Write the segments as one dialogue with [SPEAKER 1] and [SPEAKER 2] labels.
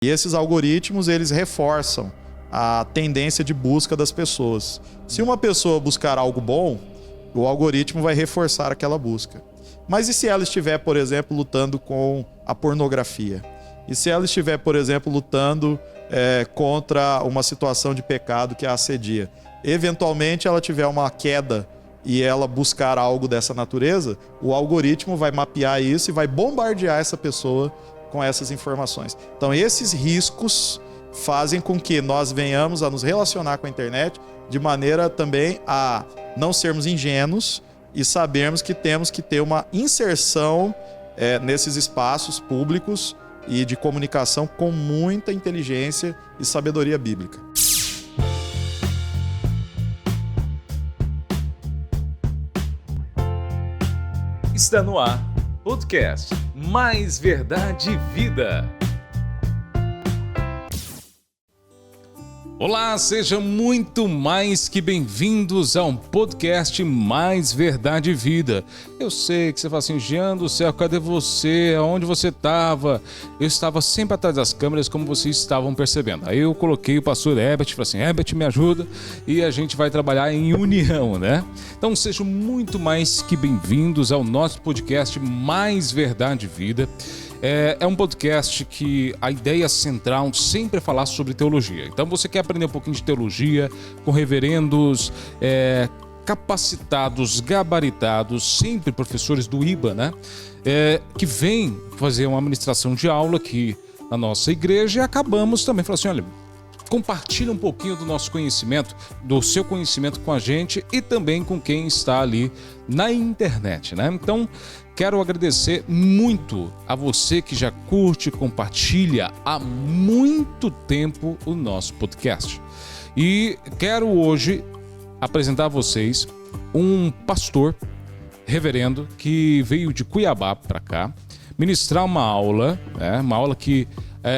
[SPEAKER 1] E esses algoritmos, eles reforçam a tendência de busca das pessoas. Se uma pessoa buscar algo bom, o algoritmo vai reforçar aquela busca. Mas e se ela estiver, por exemplo, lutando com a pornografia? E se ela estiver, por exemplo, lutando contra uma situação de pecado que a assedia? Eventualmente ela tiver uma queda e ela buscar algo dessa natureza, o algoritmo vai mapear isso e vai bombardear essa pessoa com essas informações. Então esses riscos fazem com que nós venhamos a nos relacionar com a internet de maneira também a não sermos ingênuos e sabermos que temos que ter uma inserção nesses espaços públicos e de comunicação com muita inteligência e sabedoria bíblica.
[SPEAKER 2] Está no ar, podcast Mais Verdade e Vida. Olá, sejam muito mais que bem-vindos a um podcast Mais Verdade e Vida. Eu sei que você fala assim, Jean do céu, cadê você? Aonde você estava? Eu estava sempre atrás das câmeras, como vocês estavam percebendo. Aí eu coloquei o pastor Herbert, falei assim, Herbert, me ajuda, e a gente vai trabalhar em união, né? Então sejam muito mais que bem-vindos ao nosso podcast Mais Verdade e Vida. É um podcast que a ideia central sempre é falar sobre teologia. Então você quer aprender um pouquinho de teologia com reverendos capacitados, gabaritados, sempre professores do IBA, né? Que vêm fazer uma administração de aula aqui na nossa igreja e acabamos também falando assim, olha, compartilha um pouquinho do nosso conhecimento, do seu conhecimento com a gente e também com quem está ali na internet, né? Então, quero agradecer muito a você que já curte e compartilha há muito tempo o nosso podcast. E quero hoje apresentar a vocês um pastor reverendo que veio de Cuiabá para cá ministrar uma aula que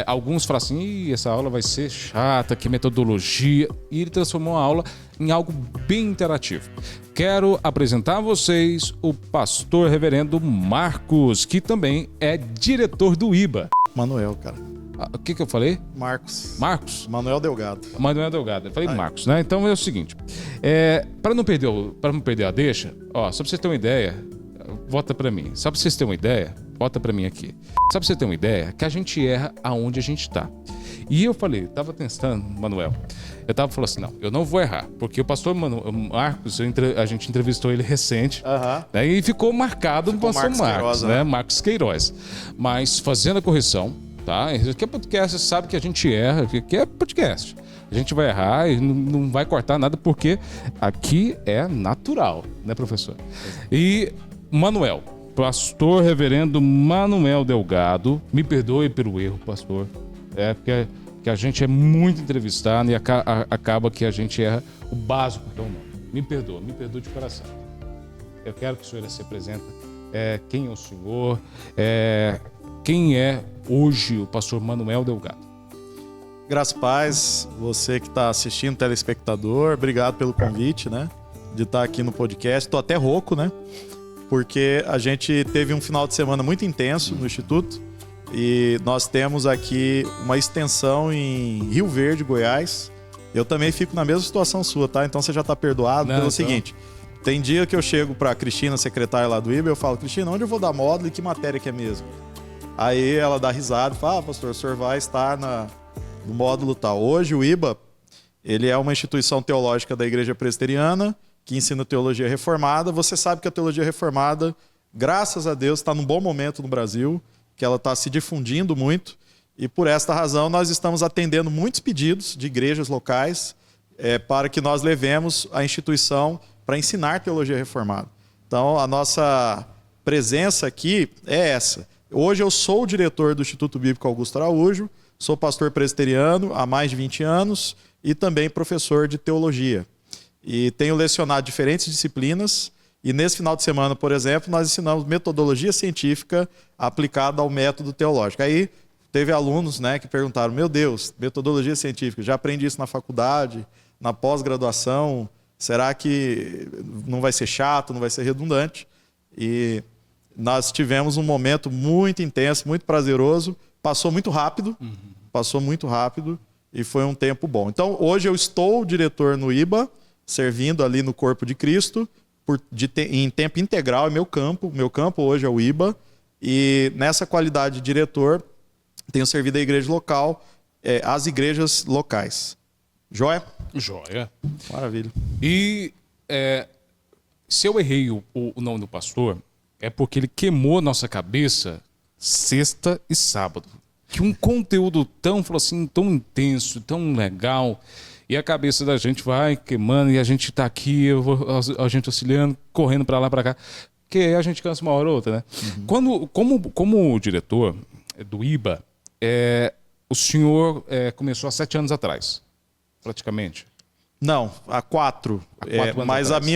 [SPEAKER 2] alguns falam assim, essa aula vai ser chata, que metodologia, e ele transformou a aula em algo bem interativo. Quero apresentar a vocês o pastor reverendo Marcos, que também é diretor do IBA.
[SPEAKER 1] Manuel, cara.
[SPEAKER 2] O que eu falei?
[SPEAKER 1] Marcos.
[SPEAKER 2] Manuel
[SPEAKER 1] Delgado.
[SPEAKER 2] Eu falei Marcos, né? Então é o seguinte, para não perder a deixa, só pra vocês terem uma ideia, vota pra mim. Só pra vocês terem uma ideia, vota pra mim aqui. Só pra você ter uma ideia, que a gente erra aonde a gente tá. E eu falei, tava testando, Manuel, eu tava falando assim, não, eu não vou errar, porque o pastor Marcos, a gente entrevistou ele recente, né, e ficou marcado no pastor Marcos, né? Marcos Queiroz. Mas fazendo a correção, tá? Aqui é podcast, você sabe que a gente erra, aqui é podcast. A gente vai errar e não vai cortar nada, porque aqui é natural, né, professor? E Manuel, pastor reverendo Manuel Delgado, me perdoe pelo erro, pastor, porque a gente é muito entrevistado e acaba que a gente erra o básico, que é o nome. Me perdoa de coração. Eu quero que o senhor se apresente, quem é o senhor, quem é hoje o pastor Manuel Delgado.
[SPEAKER 1] Graças a paz, você que está assistindo, telespectador, obrigado pelo convite, né, de estar aqui no podcast. Estou até rouco, né, porque a gente teve um final de semana muito intenso no Instituto e nós temos aqui uma extensão em Rio Verde, Goiás. Eu também fico na mesma situação sua, tá? Então você já está perdoado pelo seguinte, tem dia que eu chego para a Cristina, secretária lá do IBA, eu falo, Cristina, onde eu vou dar módulo e que matéria que é mesmo? Aí ela dá risada e fala, pastor, o senhor vai estar no módulo tal. Hoje o IBA, ele é uma instituição teológica da Igreja Presbiteriana, que ensina teologia reformada. Você sabe que a teologia reformada, graças a Deus, está num bom momento no Brasil, que ela está se difundindo muito, e por esta razão nós estamos atendendo muitos pedidos de igrejas locais para que nós levemos a instituição para ensinar teologia reformada. Então a nossa presença aqui é essa. Hoje eu sou o diretor do Instituto Bíblico Augusto Araújo, sou pastor presbiteriano há mais de 20 anos e também professor de teologia. E tenho lecionado diferentes disciplinas e nesse final de semana, por exemplo, nós ensinamos metodologia científica aplicada ao método teológico. Aí teve alunos, né, que perguntaram, meu Deus, metodologia científica, já aprendi isso na faculdade, na pós-graduação, será que não vai ser chato, não vai ser redundante? E nós tivemos um momento muito intenso, muito prazeroso, passou muito rápido, passou muito rápido e foi um tempo bom. Então, hoje eu estou diretor no IBA, servindo ali no Corpo de Cristo, em tempo integral, é meu campo. Meu campo hoje é o IBA, e nessa qualidade de diretor, tenho servido a igreja local, as igrejas locais. Joia?
[SPEAKER 2] Joia.
[SPEAKER 1] Maravilha.
[SPEAKER 2] E se eu errei o nome do pastor, é porque ele queimou nossa cabeça sexta e sábado. Que um conteúdo tão intenso, tão legal, e a cabeça da gente vai queimando, e a gente tá aqui, a gente auxiliando, correndo para lá, para cá, porque aí a gente cansa uma hora ou outra, né? Como diretor do IBA, o senhor começou há 7 anos atrás, praticamente.
[SPEAKER 1] Não, há 4.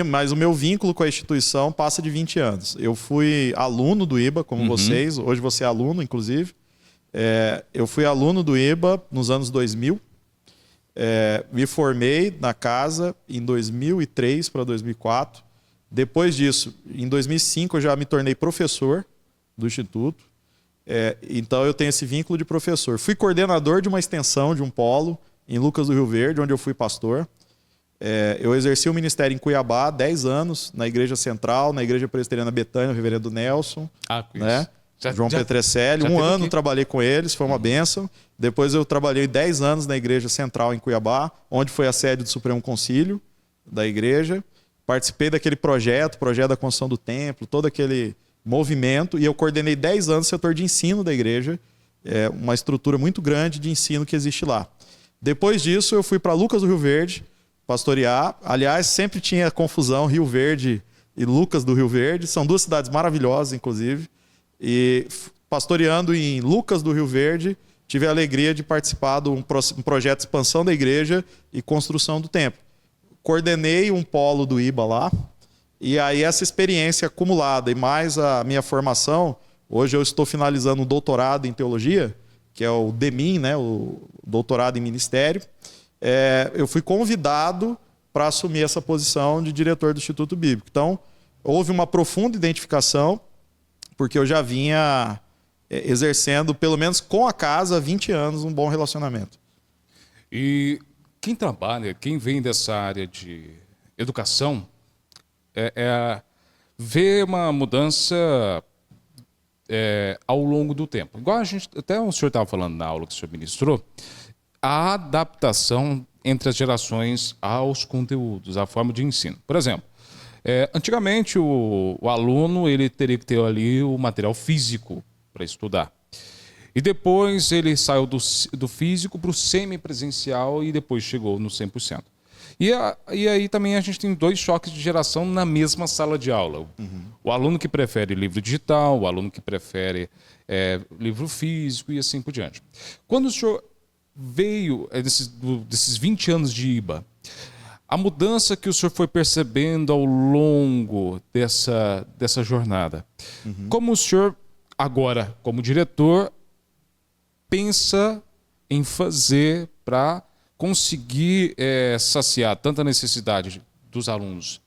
[SPEAKER 1] Mas o meu vínculo com a instituição passa de 20 anos. Eu fui aluno do IBA, como vocês. Hoje você é aluno, inclusive. Eu fui aluno do IBA nos anos 2000. Me formei na casa em 2003 para 2004. Depois disso, em 2005, eu já me tornei professor do Instituto. Então, eu tenho esse vínculo de professor. Fui coordenador de uma extensão, de um polo, em Lucas do Rio Verde, onde eu fui pastor. Eu exerci o ministério em Cuiabá 10 anos, na Igreja Central, na Igreja Presbiteriana Betânia, o reverendo Nelson, né? João Petrecelli. Um ano aqui. Trabalhei com eles, foi uma bênção. Depois eu trabalhei 10 anos na Igreja Central em Cuiabá, onde foi a sede do Supremo Concílio da igreja. Participei daquele projeto da construção do templo, todo aquele movimento, e eu coordenei 10 anos o setor de ensino da igreja, uma estrutura muito grande de ensino que existe lá. Depois disso, eu fui para Lucas do Rio Verde, pastorear. Aliás, sempre tinha confusão, Rio Verde e Lucas do Rio Verde. São 2 cidades maravilhosas, inclusive. E pastoreando em Lucas do Rio Verde, tive a alegria de participar de um projeto de expansão da igreja e construção do templo. Coordenei um polo do IBA lá. E aí essa experiência acumulada e mais a minha formação, hoje eu estou finalizando um doutorado em teologia, que é o DEMIN, né? O doutorado em ministério. Eu fui convidado para assumir essa posição de diretor do Instituto Bíblico. Então, houve uma profunda identificação, porque eu já vinha exercendo, pelo menos com a casa, há 20 anos, um bom relacionamento.
[SPEAKER 2] E quem trabalha, quem vem dessa área de educação, vê uma mudança ao longo do tempo. Igual até o senhor estava falando na aula que o senhor ministrou, a adaptação entre as gerações aos conteúdos, à forma de ensino. Por exemplo, antigamente o aluno ele teria que ter ali o material físico para estudar. E depois ele saiu do físico para o semipresencial e depois chegou no 100%. E aí também a gente tem 2 choques de geração na mesma sala de aula. O aluno que prefere livro digital, o aluno que prefere livro físico e assim por diante. Quando o senhor veio desses 20 anos de IBA, a mudança que o senhor foi percebendo ao longo dessa jornada, como o senhor, agora como diretor, pensa em fazer para conseguir saciar tanta necessidade dos alunos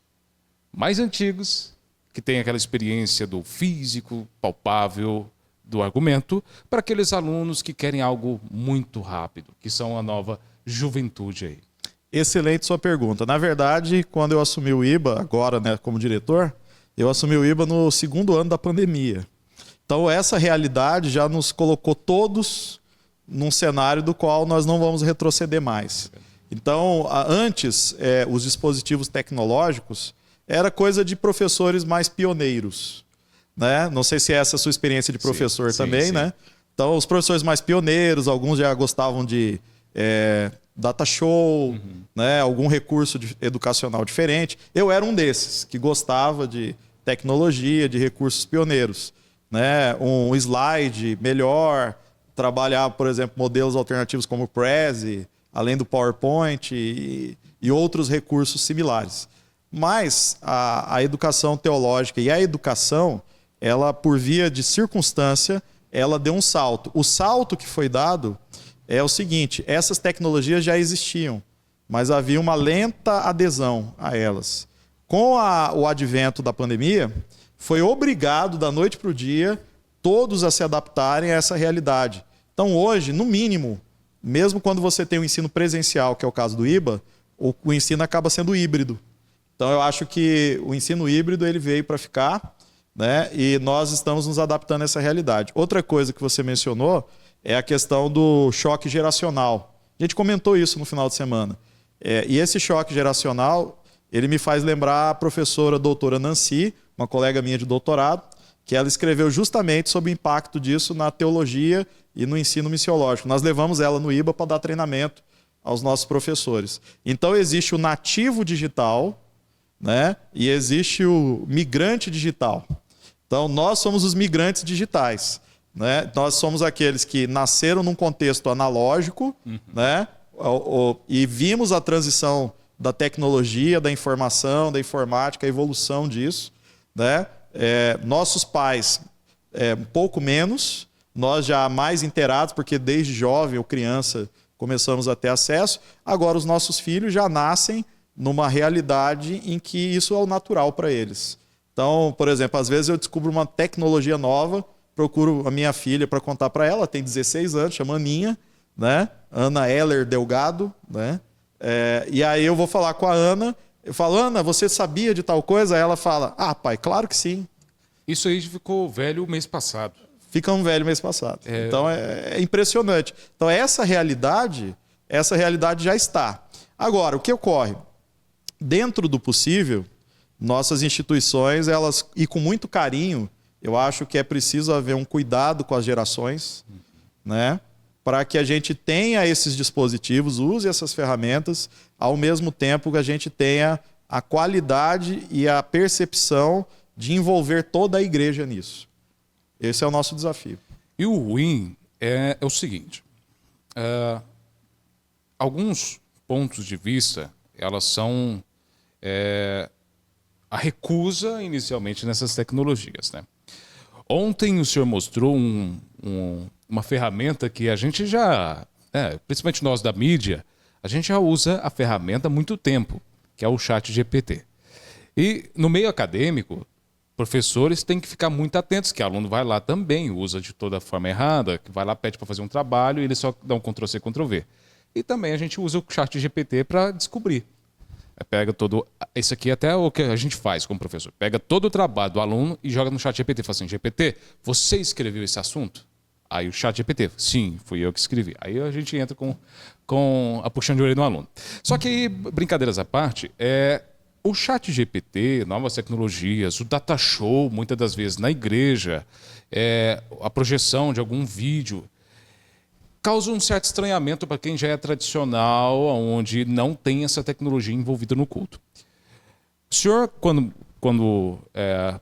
[SPEAKER 2] mais antigos, que têm aquela experiência do físico, palpável, do argumento, para aqueles alunos que querem algo muito rápido, que são a nova juventude aí?
[SPEAKER 1] Excelente sua pergunta. Na verdade, quando eu assumi o IBA, agora, né, como diretor, eu assumi o IBA no 2º ano da pandemia. Então, essa realidade já nos colocou todos num cenário do qual nós não vamos retroceder mais. Então, antes, os dispositivos tecnológicos era coisa de professores mais pioneiros, né? Não sei se essa é a sua experiência de professor também, sim. Né? Então, os professores mais pioneiros, alguns já gostavam de data show, né? Algum recurso educacional diferente. Eu era um desses, que gostava de tecnologia, de recursos pioneiros, né? Um slide melhor, trabalhar, por exemplo, modelos alternativos como o Prezi, além do PowerPoint e outros recursos similares. Mas a educação teológica e a educação, ela, por via de circunstância, ela deu um salto. O salto que foi dado é o seguinte: essas tecnologias já existiam, mas havia uma lenta adesão a elas. Com o advento da pandemia, foi obrigado, da noite para o dia, todos a se adaptarem a essa realidade. Então, hoje, no mínimo, mesmo quando você tem o ensino presencial, que é o caso do IBA, o ensino acaba sendo híbrido. Então, eu acho que o ensino híbrido ele veio para ficar, né? E nós estamos nos adaptando a essa realidade. Outra coisa que você mencionou é a questão do choque geracional. A gente comentou isso no final de semana. E esse choque geracional, ele me faz lembrar a professora doutora Nancy, uma colega minha de doutorado, que ela escreveu justamente sobre o impacto disso na teologia e no ensino missiológico. Nós levamos ela no IBA para dar treinamento aos nossos professores. Então, existe o nativo digital, né? E existe o migrante digital. Então, nós somos os migrantes digitais, né? Nós somos aqueles que nasceram num contexto analógico, né? E vimos a transição da tecnologia, da informação, da informática, a evolução disso, né? Nossos pais, um pouco menos, nós já mais inteirados, porque desde jovem ou criança começamos a ter acesso. Agora os nossos filhos já nascem numa realidade em que isso é o natural para eles. Então, por exemplo, às vezes eu descubro uma tecnologia nova, procuro a minha filha para contar para ela, tem 16 anos, chama Aninha, né? Ana Heller Delgado, né? E aí eu vou falar com a Ana, eu falo, Ana, você sabia de tal coisa? Aí ela fala, pai, claro que sim.
[SPEAKER 2] Isso aí ficou velho mês passado.
[SPEAKER 1] Fica um velho mês passado. Então é impressionante. Então essa realidade já está. Agora, o que ocorre? Dentro do possível, nossas instituições, elas, e com muito carinho, eu acho que é preciso haver um cuidado com as gerações, né? Para que a gente tenha esses dispositivos, use essas ferramentas, ao mesmo tempo que a gente tenha a qualidade e a percepção de envolver toda a igreja nisso. Esse é o nosso desafio.
[SPEAKER 2] E o ruim é o seguinte, alguns pontos de vista, elas são a recusa inicialmente nessas tecnologias, né? Ontem o senhor mostrou uma ferramenta que a gente já, principalmente nós da mídia, a gente já usa a ferramenta há muito tempo, que é o ChatGPT. E no meio acadêmico, professores têm que ficar muito atentos, que o aluno vai lá também, usa de toda forma errada, que vai lá, pede para fazer um trabalho e ele só dá um Ctrl+C, Ctrl+V. E também a gente usa o ChatGPT para descobrir. Pega todo... Isso aqui é até o que a gente faz como professor. Pega todo o trabalho do aluno e joga no ChatGPT. Fala assim, GPT, você escreveu esse assunto? Aí o ChatGPT, sim, fui eu que escrevi. Aí a gente entra com a puxão de orelha do aluno. Só que, brincadeiras à parte, o ChatGPT, novas tecnologias, o data show, muitas das vezes na igreja, a projeção de algum vídeo, causa um certo estranhamento para quem já é tradicional, onde não tem essa tecnologia envolvida no culto. O senhor, quando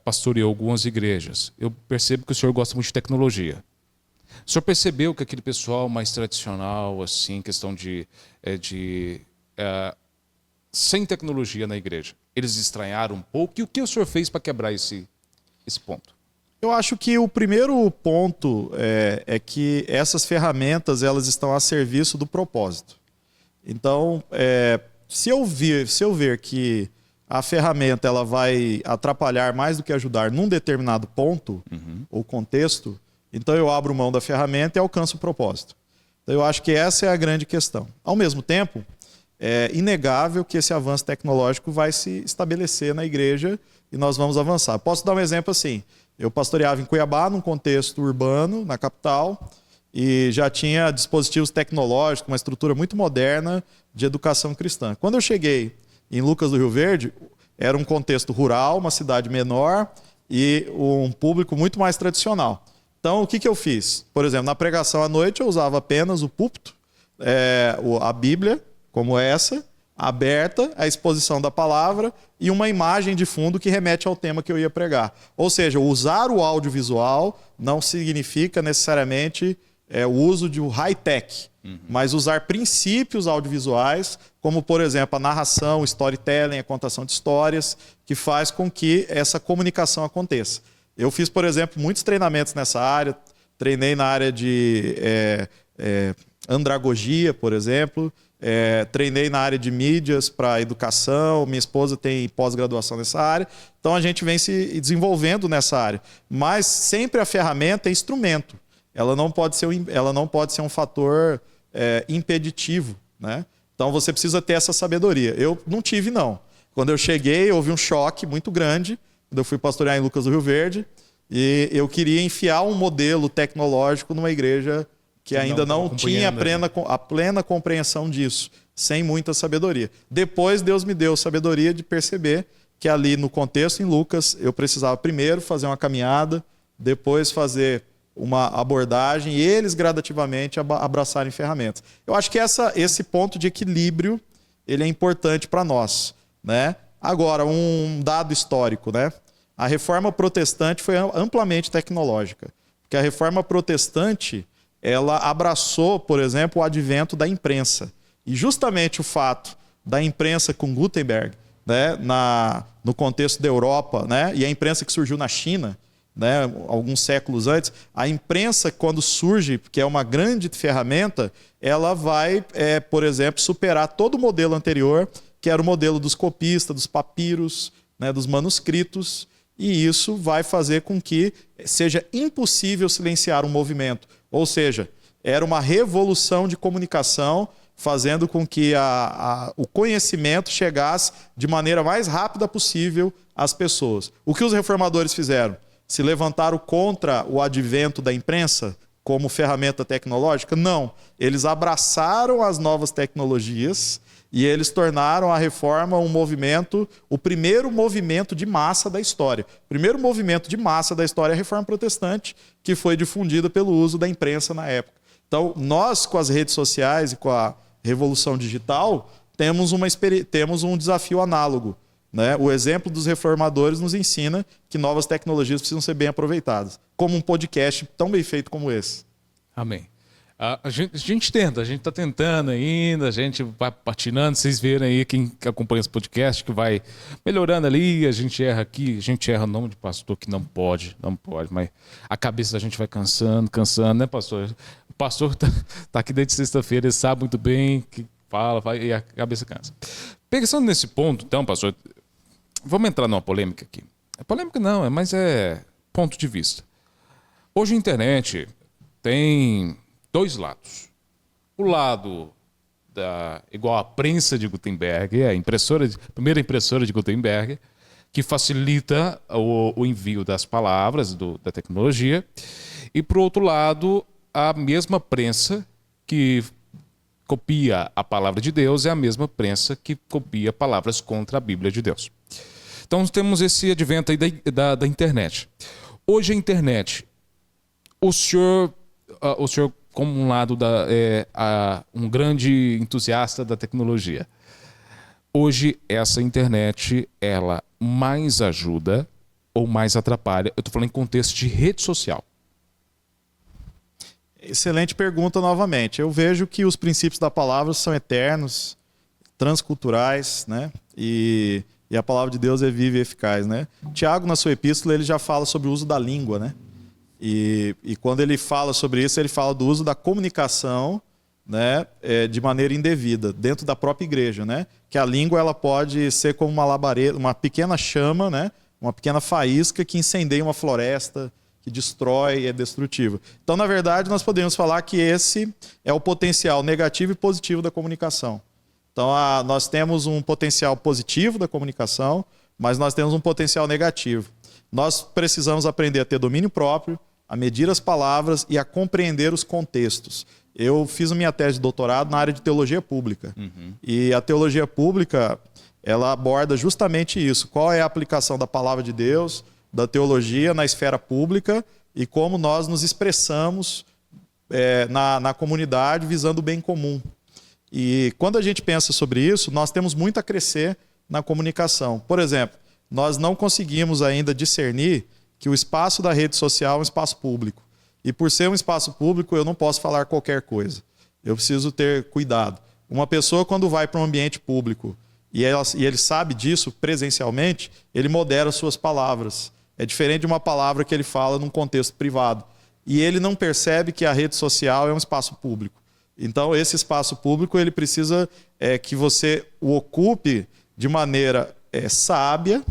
[SPEAKER 2] pastoreou algumas igrejas, eu percebo que o senhor gosta muito de tecnologia. O senhor percebeu que aquele pessoal mais tradicional, assim, questão sem tecnologia na igreja, eles estranharam um pouco? E o que o senhor fez para quebrar esse ponto?
[SPEAKER 1] Eu acho que o primeiro ponto é que essas ferramentas elas estão a serviço do propósito. Então, se eu ver que a ferramenta ela vai atrapalhar mais do que ajudar num determinado ponto ou contexto, então eu abro mão da ferramenta e alcanço o propósito. Então, eu acho que essa é a grande questão. Ao mesmo tempo, é inegável que esse avanço tecnológico vai se estabelecer na igreja e nós vamos avançar. Posso dar um exemplo assim. Eu pastoreava em Cuiabá, num contexto urbano, na capital, e já tinha dispositivos tecnológicos, uma estrutura muito moderna de educação cristã. Quando eu cheguei em Lucas do Rio Verde, era um contexto rural, uma cidade menor e um público muito mais tradicional. Então, o que eu fiz? Por exemplo, na pregação à noite, eu usava apenas o púlpito, a Bíblia, como essa, aberta, a exposição da palavra e uma imagem de fundo que remete ao tema que eu ia pregar. Ou seja, usar o audiovisual não significa necessariamente o uso de high-tech, mas usar princípios audiovisuais, como, por exemplo, a narração, o storytelling, a contação de histórias, que faz com que essa comunicação aconteça. Eu fiz, por exemplo, muitos treinamentos nessa área, treinei na área de andragogia, por exemplo, treinei na área de mídias para educação, minha esposa tem pós-graduação nessa área, então a gente vem se desenvolvendo nessa área. Mas sempre a ferramenta é instrumento, ela não pode ser um fator impeditivo, né? Então você precisa ter essa sabedoria. Eu não tive, não. Quando eu cheguei, houve um choque muito grande, quando eu fui pastorear em Lucas do Rio Verde, e eu queria enfiar um modelo tecnológico numa igreja que ainda não tinha a plena compreensão disso, sem muita sabedoria. Depois Deus me deu sabedoria de perceber que ali no contexto em Lucas eu precisava primeiro fazer uma caminhada, depois fazer uma abordagem e eles gradativamente abraçarem ferramentas. Eu acho que esse ponto de equilíbrio ele é importante para nós, né? Agora, um dado histórico, né? A reforma protestante foi amplamente tecnológica, porque a reforma protestante ela abraçou, por exemplo, o advento da imprensa. E justamente o fato da imprensa com Gutenberg, né, no contexto da Europa, né, e a imprensa que surgiu na China, né, alguns séculos antes, a imprensa, quando surge, que é uma grande ferramenta, ela vai, por exemplo, superar todo o modelo anterior, que era o modelo dos copistas, dos papiros, né, dos manuscritos, e isso vai fazer com que seja impossível silenciar um movimento. Ou seja, era uma revolução de comunicação, fazendo com que o conhecimento chegasse de maneira mais rápida possível às pessoas. O que os reformadores fizeram? Se levantaram contra o advento da imprensa como ferramenta tecnológica? Não. Eles abraçaram as novas tecnologias e eles tornaram a reforma um movimento, o primeiro movimento de massa da história. O primeiro movimento de massa da história é a reforma protestante, que foi difundida pelo uso da imprensa na época. Então, nós, com as redes sociais e com a revolução digital, temos um desafio análogo, né? O exemplo dos reformadores nos ensina que novas tecnologias precisam ser bem aproveitadas, como um podcast tão bem feito como esse.
[SPEAKER 2] Amém. A gente tenta, a gente está tentando ainda, a gente vai patinando, vocês verem aí, quem acompanha esse podcast, que vai melhorando ali, a gente erra aqui, a gente erra o nome de pastor que não pode, mas a cabeça da gente vai cansando, né, pastor? O pastor tá aqui desde sexta-feira, ele sabe muito bem que fala e a cabeça cansa. Pensando nesse ponto, então, pastor, vamos entrar numa polêmica aqui. Polêmica não, mas é ponto de vista. Hoje a internet tem dois lados. O lado igual a prensa de Gutenberg, a primeira impressora de Gutenberg, que facilita o envio das palavras da tecnologia. E, por outro lado, a mesma prensa que copia a palavra de Deus é a mesma prensa que copia palavras contra a Bíblia de Deus. Então, temos esse advento aí da internet. Hoje, a internet, o senhor como um lado um grande entusiasta da tecnologia. Hoje, essa internet, ela mais ajuda ou mais atrapalha? Eu estou falando em contexto de rede social.
[SPEAKER 1] Excelente pergunta novamente. Eu vejo que os princípios da palavra são eternos, transculturais, né? E a palavra de Deus é viva e eficaz, né? Tiago, na sua epístola, ele já fala sobre o uso da língua, né? E quando ele fala sobre isso, ele fala do uso da comunicação, né, de maneira indevida, dentro da própria igreja, né? Que a língua ela pode ser como uma labareda, uma pequena chama, né? Uma pequena faísca que incendeia uma floresta, que destrói e é destrutiva. Então, na verdade, nós podemos falar que esse é o potencial negativo e positivo da comunicação. Então, nós temos um potencial positivo da comunicação, mas nós temos um potencial negativo. Nós precisamos aprender a ter domínio próprio, a medir as palavras e a compreender os contextos. Eu fiz a minha tese de doutorado na área de teologia pública. Uhum. E a teologia pública, ela aborda justamente isso. Qual é a aplicação da palavra de Deus, da teologia na esfera pública e como nós nos expressamos na comunidade visando o bem comum. E quando a gente pensa sobre isso, nós temos muito a crescer na comunicação. Por exemplo, nós não conseguimos ainda discernir que o espaço da rede social é um espaço público. E por ser um espaço público, eu não posso falar qualquer coisa. Eu preciso ter cuidado. Uma pessoa, quando vai para um ambiente público e ele sabe disso presencialmente, ele modera suas palavras. É diferente de uma palavra que ele fala num contexto privado. E ele não percebe que a rede social é um espaço público. Então, esse espaço público, ele precisa que você o ocupe de maneira sábia,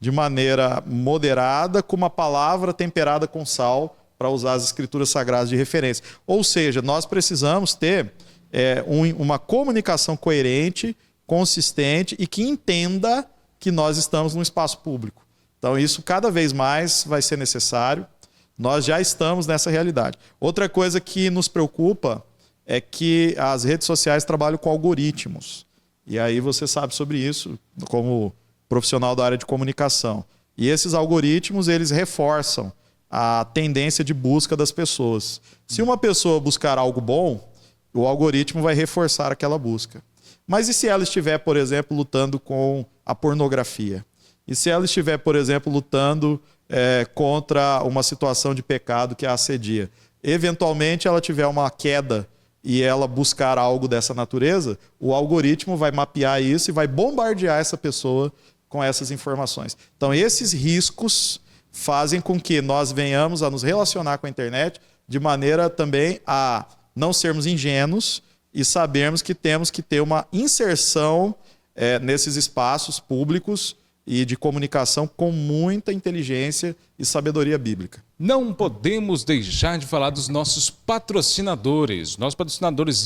[SPEAKER 1] de maneira moderada, com uma palavra temperada com sal, para usar as escrituras sagradas de referência. Ou seja, nós precisamos ter uma comunicação coerente, consistente e que entenda que nós estamos num espaço público. Então isso cada vez mais vai ser necessário. Nós já estamos nessa realidade. Outra coisa que nos preocupa é que as redes sociais trabalham com algoritmos. E aí você sabe sobre isso como profissional da área de comunicação. E esses algoritmos, eles reforçam a tendência de busca das pessoas. Se uma pessoa buscar algo bom, o algoritmo vai reforçar aquela busca. Mas e se ela estiver, por exemplo, lutando com a pornografia? E se ela estiver, por exemplo, lutando contra uma situação de pecado que a assedia? Eventualmente ela tiver uma queda e ela buscar algo dessa natureza, o algoritmo vai mapear isso e vai bombardear essa pessoa com essas informações. Então esses riscos fazem com que nós venhamos a nos relacionar com a internet de maneira também a não sermos ingênuos e sabermos que temos que ter uma inserção nesses espaços públicos e de comunicação com muita inteligência e sabedoria bíblica.
[SPEAKER 2] Não podemos deixar de falar dos nossos patrocinadores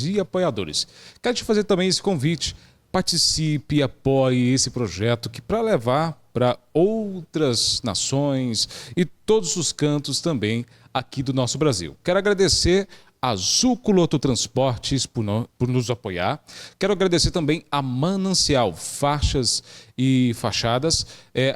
[SPEAKER 2] e apoiadores. Quero te fazer também esse convite. Participe, apoie esse projeto que para levar para outras nações e todos os cantos também aqui do nosso Brasil. Quero agradecer a Zuculoto Transportes por nos apoiar. Quero agradecer também a Manancial, faixas e fachadas.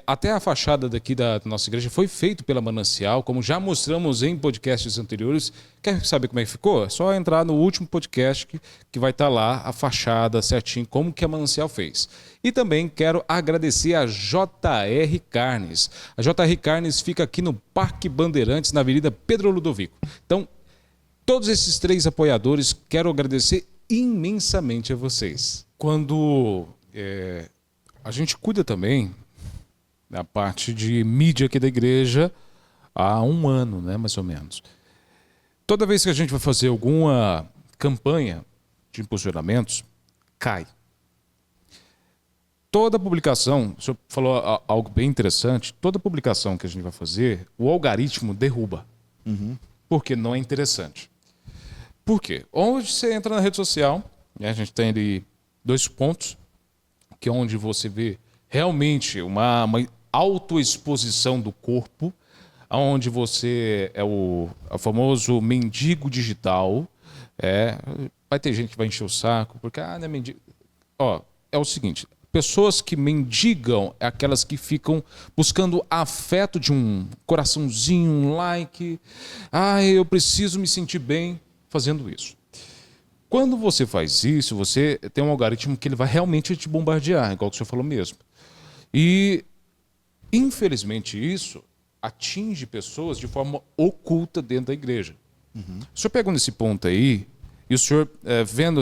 [SPEAKER 2] Até a fachada daqui da nossa igreja foi feita pela Manancial, como já mostramos em podcasts anteriores. Quer saber como é que ficou? É só entrar no último podcast que vai estar lá a fachada certinho, como que a Manancial fez. E também quero agradecer a JR Carnes. A JR Carnes fica aqui no Parque Bandeirantes, na Avenida Pedro Ludovico. Então, todos esses 3 apoiadores, quero agradecer imensamente a vocês. Quando a gente cuida também da parte de mídia aqui da igreja há 1 ano, né, mais ou menos. Toda vez que a gente vai fazer alguma campanha de impulsionamentos, cai. Toda publicação, o senhor falou algo bem interessante, toda publicação que a gente vai fazer, o algoritmo derruba. Porque não é interessante. Por quê? Onde você entra na rede social, a gente tem ali 2 pontos, que é onde você vê realmente uma autoexposição do corpo, onde você é o famoso mendigo digital. Vai ter gente que vai encher o saco, porque não é mendigo. É o seguinte, pessoas que mendigam é aquelas que ficam buscando afeto de um coraçãozinho, um like. Eu preciso me sentir bem fazendo isso. Quando você faz isso, você tem um algoritmo que ele vai realmente te bombardear, igual que o senhor falou mesmo. E, infelizmente, isso atinge pessoas de forma oculta dentro da igreja. O senhor pegou nesse ponto aí, e o senhor vendo,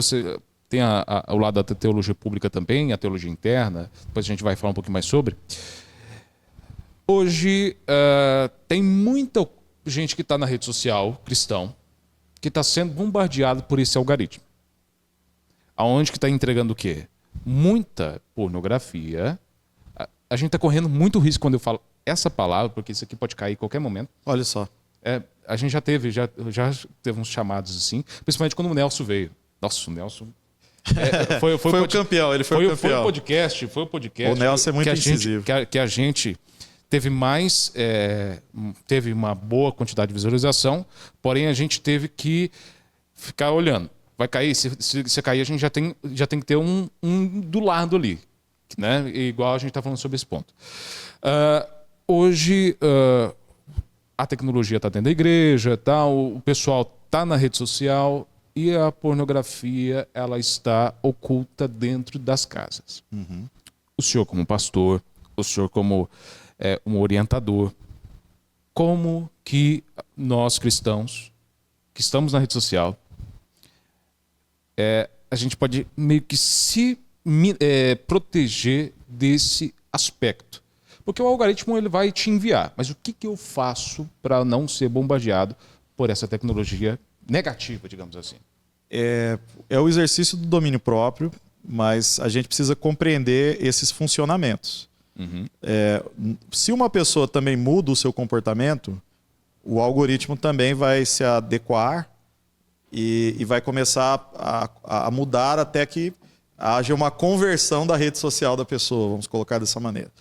[SPEAKER 2] tem o lado da teologia pública também, a teologia interna, depois a gente vai falar um pouquinho mais sobre. Hoje, tem muita gente que está na rede social, cristão, que está sendo bombardeado por esse algoritmo. Aonde que está entregando o quê? Muita pornografia. A gente está correndo muito risco quando eu falo essa palavra, porque isso aqui pode cair em qualquer momento.
[SPEAKER 1] Olha só.
[SPEAKER 2] A gente já teve uns chamados assim, principalmente quando o Nelson veio. Nossa, o Nelson... Foi
[SPEAKER 1] o campeão, ele foi o campeão.
[SPEAKER 2] Foi o podcast.
[SPEAKER 1] O Nelson é muito incisivo.
[SPEAKER 2] Que a gente teve teve uma boa quantidade de visualização, porém a gente teve que ficar olhando. Vai cair, se cair a gente já tem que ter um do lado ali, né? Igual a gente está falando sobre esse ponto. Hoje a tecnologia está dentro da igreja, o pessoal está na rede social e a pornografia ela está oculta dentro das casas. O senhor como pastor, o senhor como um orientador, como que nós cristãos que estamos na rede social a gente pode meio que se proteger desse aspecto? Porque o algoritmo ele vai te enviar, mas o que eu faço para não ser bombardeado por essa tecnologia negativa, digamos assim?
[SPEAKER 1] É o exercício do domínio próprio, mas a gente precisa compreender esses funcionamentos. Se uma pessoa também muda o seu comportamento, o algoritmo também vai se adequar e vai começar a mudar até que haja uma conversão da rede social da pessoa, vamos colocar dessa maneira.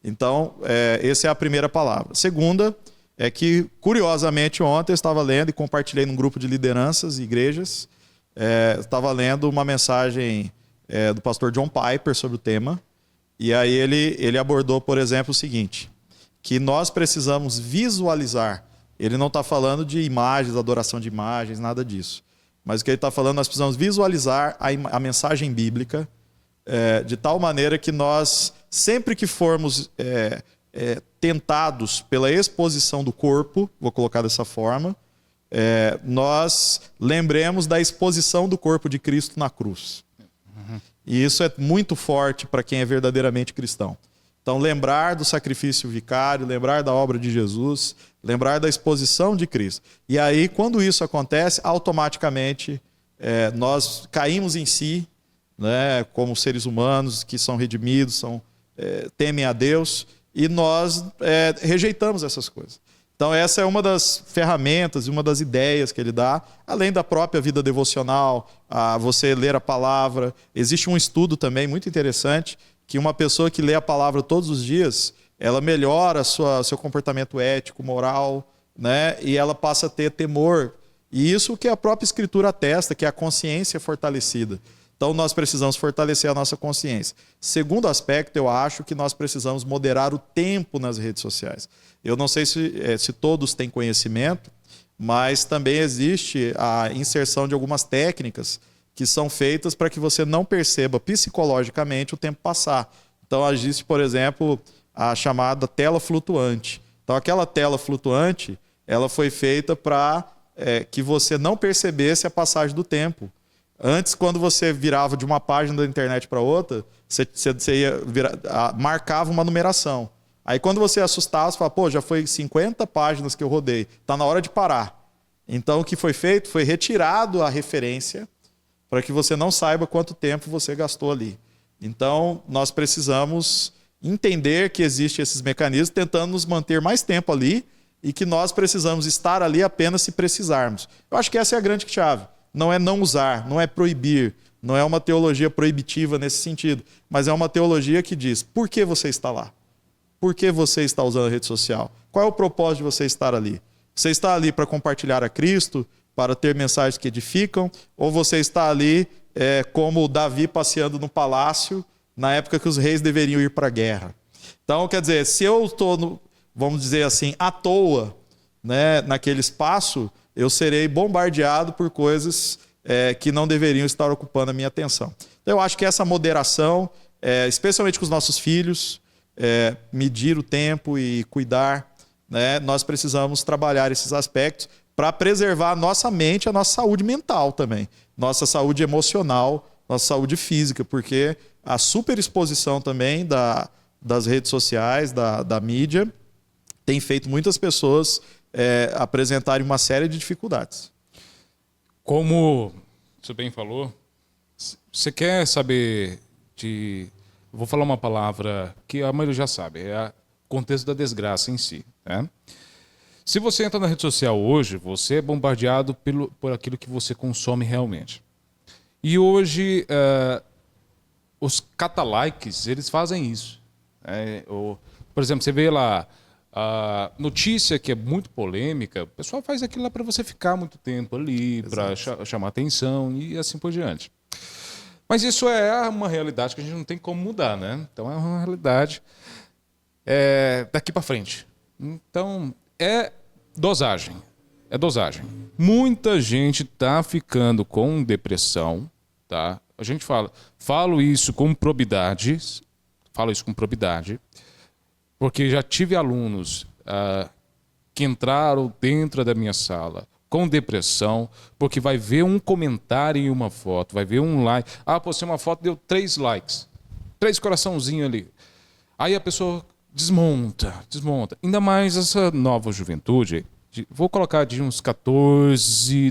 [SPEAKER 1] Então, essa é a primeira palavra. Segunda é que, curiosamente, ontem eu estava lendo e compartilhei num grupo de lideranças e igrejas, estava lendo uma mensagem do pastor John Piper sobre o tema, e aí ele abordou, por exemplo, o seguinte, que nós precisamos visualizar. Ele não está falando de imagens, adoração de imagens, nada disso. Mas o que ele está falando, nós precisamos visualizar a mensagem bíblica de tal maneira que nós, sempre que formos tentados pela exposição do corpo, vou colocar dessa forma, nós lembremos da exposição do corpo de Cristo na cruz. E isso é muito forte para quem é verdadeiramente cristão. Então, lembrar do sacrifício vicário, lembrar da obra de Jesus, lembrar da exposição de Cristo. E aí, quando isso acontece, automaticamente nós caímos em si, né, como seres humanos que são redimidos, temem a Deus, e nós rejeitamos essas coisas. Então, essa é uma das ferramentas e uma das ideias que ele dá, além da própria vida devocional, a você ler a palavra. Existe um estudo também muito interessante, que uma pessoa que lê a palavra todos os dias, ela melhora seu comportamento ético, moral, né? E ela passa a ter temor. E isso que a própria Escritura atesta, que a consciência é fortalecida. Então, nós precisamos fortalecer a nossa consciência. Segundo aspecto, eu acho que nós precisamos moderar o tempo nas redes sociais. Eu não sei se todos têm conhecimento, mas também existe a inserção de algumas técnicas que são feitas para que você não perceba psicologicamente o tempo passar. Então, existe, por exemplo, a chamada tela flutuante. Então, aquela tela flutuante, ela foi feita para que você não percebesse a passagem do tempo. Antes, quando você virava de uma página da internet para outra, você marcava uma numeração. Aí, quando você assustava, você fala, já foi 50 páginas que eu rodei, está na hora de parar. Então, o que foi feito foi retirado a referência para que você não saiba quanto tempo você gastou ali. Então, nós precisamos entender que existem esses mecanismos tentando nos manter mais tempo ali e que nós precisamos estar ali apenas se precisarmos. Eu acho que essa é a grande chave. Não é não usar, não é proibir, não é uma teologia proibitiva nesse sentido, mas é uma teologia que diz, por que você está lá? Por que você está usando a rede social? Qual é o propósito de você estar ali? Você está ali para compartilhar a Cristo, para ter mensagens que edificam, ou você está ali como Davi passeando no palácio, na época que os reis deveriam ir para a guerra? Então, quer dizer, se eu estou, vamos dizer assim, à toa, né, naquele espaço, eu serei bombardeado por coisas que não deveriam estar ocupando a minha atenção. Então, eu acho que essa moderação, especialmente com os nossos filhos, medir o tempo e cuidar, né, nós precisamos trabalhar esses aspectos para preservar a nossa mente, a nossa saúde mental também, nossa saúde emocional, nossa saúde física, porque a superexposição também das redes sociais, da mídia, tem feito muitas pessoas apresentarem uma série de dificuldades.
[SPEAKER 2] Como você bem falou, você quer saber Vou falar uma palavra que a maioria já sabe, é o contexto da desgraça em si, né? Se você entra na rede social hoje, você é bombardeado por aquilo que você consome realmente. E hoje, os cata-likes, eles fazem isso. Por exemplo, você vê lá a notícia que é muito polêmica, o pessoal faz aquilo lá para você ficar muito tempo ali, para chamar atenção e assim por diante. Mas isso é uma realidade que a gente não tem como mudar, né? Então, é uma realidade daqui para frente. Então, é dosagem. É dosagem. Muita gente está ficando com depressão, tá? A gente falo isso com probidade, porque já tive alunos que entraram dentro da minha sala com depressão, porque vai ver um comentário em uma foto, vai ver um like. Postei uma foto, deu 3 likes, 3 coraçãozinhos ali. Aí a pessoa desmonta. Ainda mais essa nova juventude, vou colocar de uns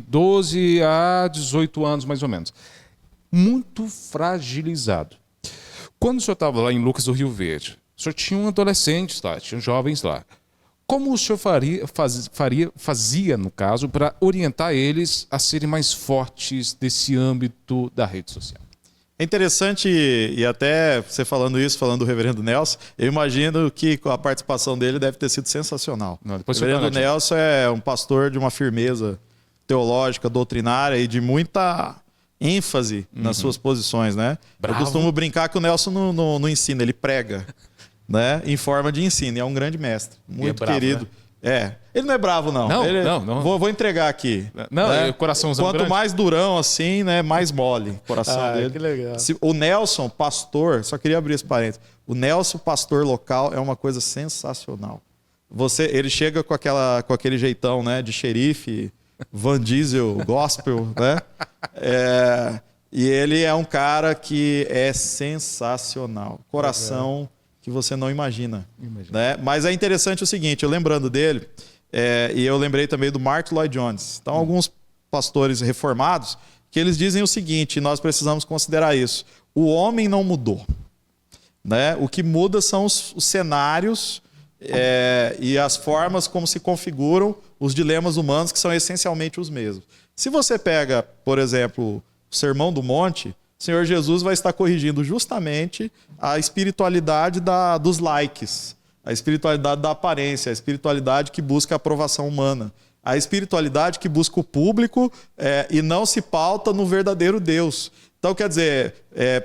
[SPEAKER 2] 12 a 18 anos mais ou menos. Muito fragilizado. Quando o senhor estava lá em Lucas do Rio Verde, o senhor tinha adolescentes lá, tinha jovens lá. Como o senhor fazia, no caso, para orientar eles a serem mais fortes desse âmbito da rede social?
[SPEAKER 1] É interessante, e até você falando isso, falando do reverendo Nelson, eu imagino que a participação dele deve ter sido sensacional.
[SPEAKER 2] Não,
[SPEAKER 1] o reverendo Nelson é um pastor de uma firmeza teológica, doutrinária e de muita ênfase nas suas posições, né?
[SPEAKER 2] Bravo.
[SPEAKER 1] Eu costumo brincar que o Nelson não ensina, ele prega, né? Em forma de ensino, e é um grande mestre, muito
[SPEAKER 2] bravo,
[SPEAKER 1] querido.
[SPEAKER 2] né?
[SPEAKER 1] Ele não é bravo, não.
[SPEAKER 2] Não.
[SPEAKER 1] Vou entregar aqui.
[SPEAKER 2] Não,
[SPEAKER 1] né?
[SPEAKER 2] Coraçãozão
[SPEAKER 1] Quanto
[SPEAKER 2] grande.
[SPEAKER 1] mais durão assim, né? Mais mole o coração dele.
[SPEAKER 3] Que legal.
[SPEAKER 1] O Nelson, pastor, só queria abrir esse parênteses. O Nelson, pastor local, é uma coisa sensacional. Ele chega com aquele jeitão, né? De xerife, Van Diesel, gospel, né? E ele é um cara que é sensacional. Coração que você não imagina. Né? Mas é interessante o seguinte, eu lembrando dele, e eu lembrei também do Mark Lloyd Jones. Então, alguns pastores reformados, que eles dizem o seguinte, e nós precisamos considerar isso. O homem não mudou. Né? O que muda são os cenários e as formas como se configuram os dilemas humanos, que são essencialmente os mesmos. Se você pega, por exemplo, o Sermão do Monte, o Senhor Jesus vai estar corrigindo justamente a espiritualidade dos likes, a espiritualidade da aparência, a espiritualidade que busca a aprovação humana, a espiritualidade que busca o público e não se pauta no verdadeiro Deus. Então, quer dizer,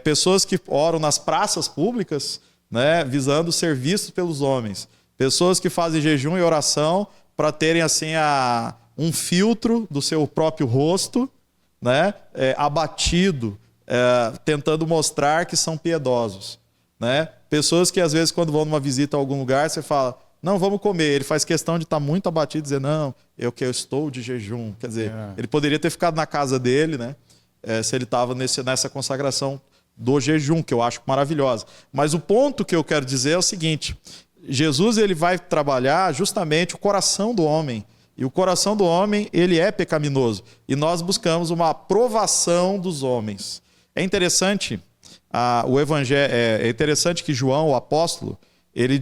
[SPEAKER 1] pessoas que oram nas praças públicas, né, visando ser vistos pelos homens, pessoas que fazem jejum e oração para terem assim um filtro do seu próprio rosto, né, abatido, tentando mostrar que são piedosos. Né? Pessoas que às vezes quando vão numa visita a algum lugar, você fala, não, vamos comer. Ele faz questão de estar muito abatido e dizer, não, eu estou de jejum. Quer dizer, ele poderia ter ficado na casa dele, né? Se ele estava nessa consagração do jejum, que eu acho maravilhosa. Mas o ponto que eu quero dizer é o seguinte, Jesus ele vai trabalhar justamente o coração do homem. E o coração do homem, ele é pecaminoso. E nós buscamos uma aprovação dos homens. É interessante, o evangelho, é interessante que João, o apóstolo, ele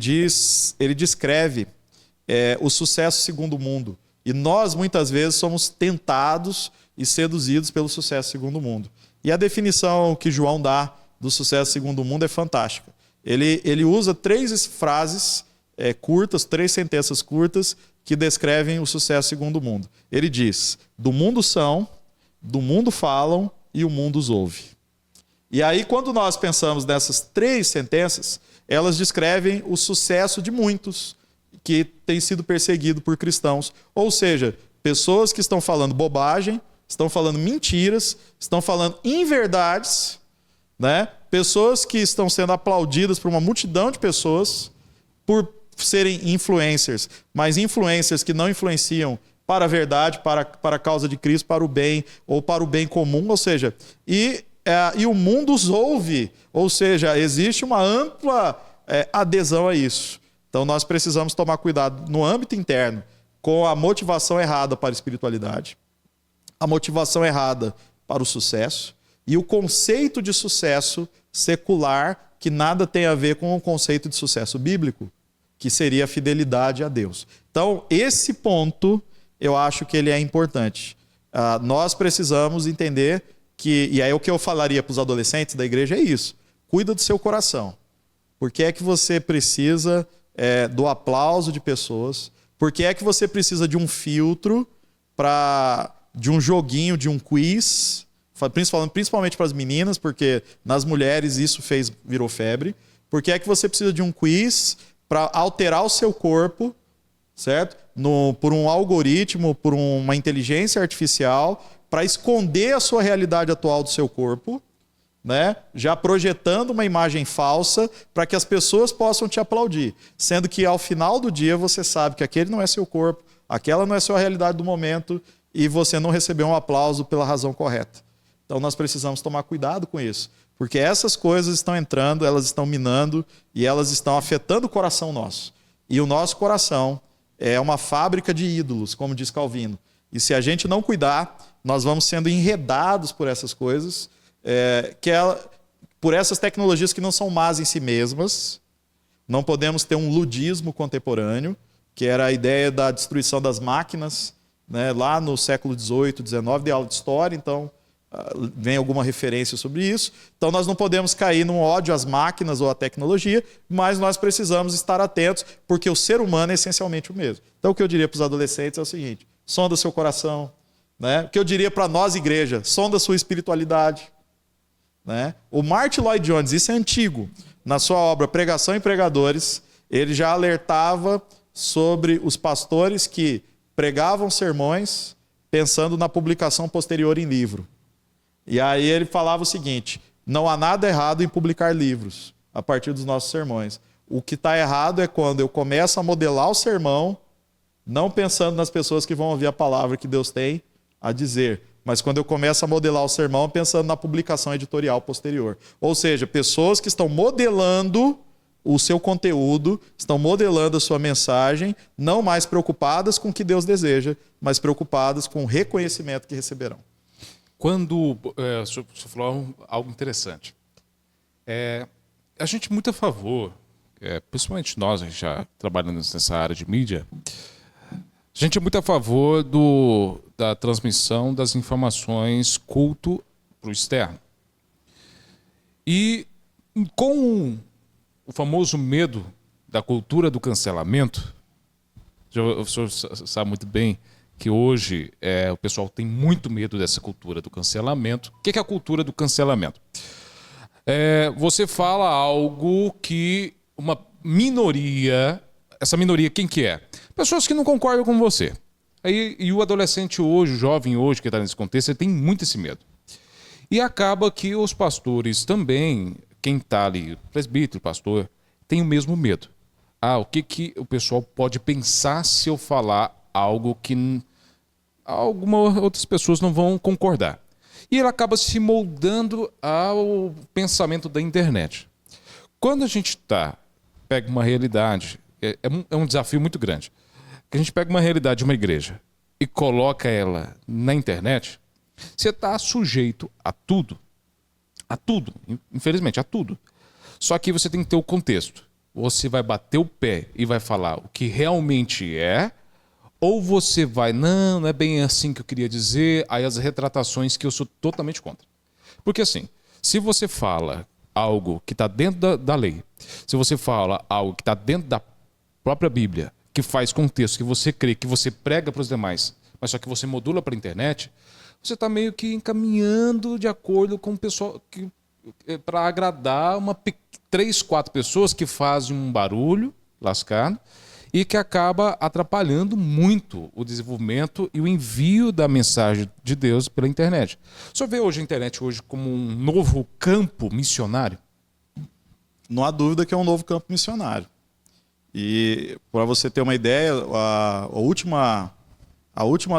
[SPEAKER 1] descreve o sucesso segundo o mundo. E nós, muitas vezes, somos tentados e seduzidos pelo sucesso segundo o mundo. E a definição que João dá do sucesso segundo o mundo é fantástica. Ele usa 3 frases curtas, 3 sentenças curtas, que descrevem o sucesso segundo o mundo. Ele diz, do mundo são, do mundo falam e o mundo os ouve. E aí, quando nós pensamos nessas 3 sentenças, elas descrevem o sucesso de muitos que têm sido perseguidos por cristãos. Ou seja, pessoas que estão falando bobagem, estão falando mentiras, estão falando inverdades, né? Pessoas que estão sendo aplaudidas por uma multidão de pessoas por serem influencers, mas influencers que não influenciam para a verdade, para a causa de Cristo, para o bem ou para o bem comum, ou seja, e o mundo os ouve, ou seja, existe uma ampla adesão a isso. Então nós precisamos tomar cuidado no âmbito interno com a motivação errada para a espiritualidade, a motivação errada para o sucesso e o conceito de sucesso secular que nada tem a ver com o conceito de sucesso bíblico, que seria a fidelidade a Deus. Então, esse ponto, eu acho que ele é importante. Nós precisamos entender que, e aí o que eu falaria para os adolescentes da igreja é isso, cuida do seu coração. Por que é que você precisa do aplauso de pessoas? Por que é que você precisa de um filtro, de um joguinho, de um quiz, principalmente para as meninas, porque nas mulheres isso virou febre. Por que é que você precisa de um quiz para alterar o seu corpo, certo? Por um algoritmo, por uma inteligência artificial, para esconder a sua realidade atual do seu corpo, né? Já projetando uma imagem falsa para que as pessoas possam te aplaudir. Sendo que ao final do dia você sabe que aquele não é seu corpo, aquela não é sua realidade do momento e você não recebeu um aplauso pela razão correta. Então nós precisamos tomar cuidado com isso. Porque essas coisas estão entrando, elas estão minando e elas estão afetando o coração nosso. E o nosso coração é uma fábrica de ídolos, como diz Calvino. E se a gente não cuidar, nós vamos sendo enredados por essas coisas, por essas tecnologias que não são más em si mesmas. Não podemos ter um ludismo contemporâneo, que era a ideia da destruição das máquinas, né, lá no século XVIII, XIX, de aula de história, então vem alguma referência sobre isso. Então nós não podemos cair num ódio às máquinas ou à tecnologia, mas nós precisamos estar atentos, porque o ser humano é essencialmente o mesmo. Então o que eu diria para os adolescentes é o seguinte: sonda seu coração, né? O que eu diria para nós, igreja, sonda sua espiritualidade, né? O Martin Lloyd Jones, isso é antigo, na sua obra Pregação e Pregadores, ele já alertava sobre os pastores que pregavam sermões pensando na publicação posterior em livro. E aí ele falava o seguinte: não há nada errado em publicar livros a partir dos nossos sermões. O que está errado é quando eu começo a modelar o sermão, não pensando nas pessoas que vão ouvir a palavra que Deus tem a dizer, mas quando eu começo a modelar o sermão pensando na publicação editorial posterior. Ou seja, pessoas que estão modelando o seu conteúdo, estão modelando a sua mensagem, não mais preocupadas com o que Deus deseja, mas preocupadas com o reconhecimento que receberão.
[SPEAKER 2] Quando o senhor falou algo interessante, a gente é muito a favor, principalmente nós, a gente já trabalhando nessa área de mídia, a gente é muito a favor da transmissão das informações culto para o externo. E com o famoso medo da cultura do cancelamento, o senhor sabe muito bem que hoje o pessoal tem muito medo dessa cultura do cancelamento. O que é a cultura do cancelamento? Você fala algo que uma minoria, essa minoria quem que é? Pessoas que não concordam com você. E o adolescente hoje, o jovem hoje que está nesse contexto, ele tem muito esse medo. E acaba que os pastores também, quem está ali, presbítero, pastor, tem o mesmo medo. O que o pessoal pode pensar se eu falar algo que algumas outras pessoas não vão concordar. E ele acaba se moldando ao pensamento da internet. Quando a gente pega uma realidade, é um desafio muito grande, que a gente pega uma realidade de uma igreja e coloca ela na internet, você está sujeito a tudo, infelizmente, a tudo. Só que você tem que ter o contexto. Você vai bater o pé e vai falar o que realmente é, ou você vai, não é bem assim que eu queria dizer, aí as retratações que eu sou totalmente contra. Porque assim, se você fala algo que está dentro da lei, se você fala algo que está dentro da própria Bíblia, que faz contexto, que você crê, que você prega para os demais, mas só que você modula para a internet, você está meio que encaminhando de acordo com o pessoal, para agradar 3, 4 pessoas que fazem um barulho lascado, e que acaba atrapalhando muito o desenvolvimento e o envio da mensagem de Deus pela internet. O senhor vê hoje a internet como um novo campo missionário?
[SPEAKER 1] Não há dúvida que é um novo campo missionário. E para você ter uma ideia, a última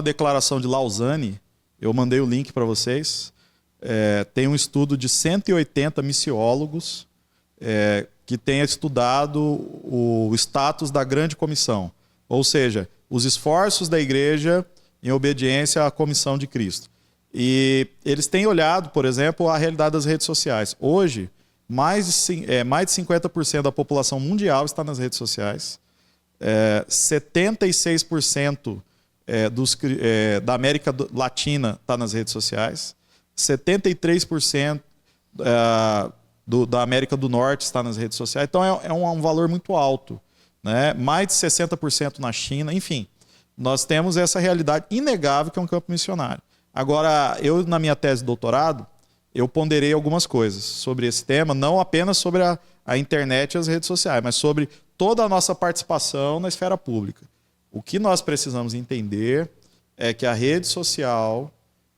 [SPEAKER 1] declaração de Lausanne, eu mandei o link para vocês, tem um estudo de 180 missiólogos que tenha estudado o status da grande comissão, ou seja, os esforços da igreja em obediência à comissão de Cristo. E eles têm olhado, por exemplo, a realidade das redes sociais. Hoje, mais de 50% da população mundial está nas redes sociais, 76% da América Latina está nas redes sociais, 73% da América do Norte está nas redes sociais. Então é um valor muito alto, né? Mais de 60% na China, enfim. Nós temos essa realidade inegável que é um campo missionário. Agora, eu na minha tese de doutorado, eu ponderei algumas coisas sobre esse tema, não apenas sobre a internet e as redes sociais, mas sobre toda a nossa participação na esfera pública. O que nós precisamos entender é que a rede social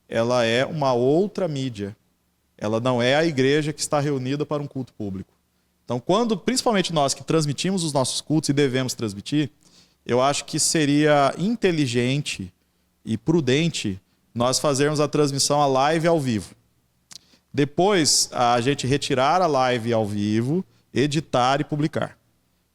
[SPEAKER 1] ela é uma outra mídia. Ela não é a igreja que está reunida para um culto público. Então, principalmente nós que transmitimos os nossos cultos e devemos transmitir, eu acho que seria inteligente e prudente nós fazermos a transmissão a live ao vivo. Depois, a gente retirar a live ao vivo, editar e publicar.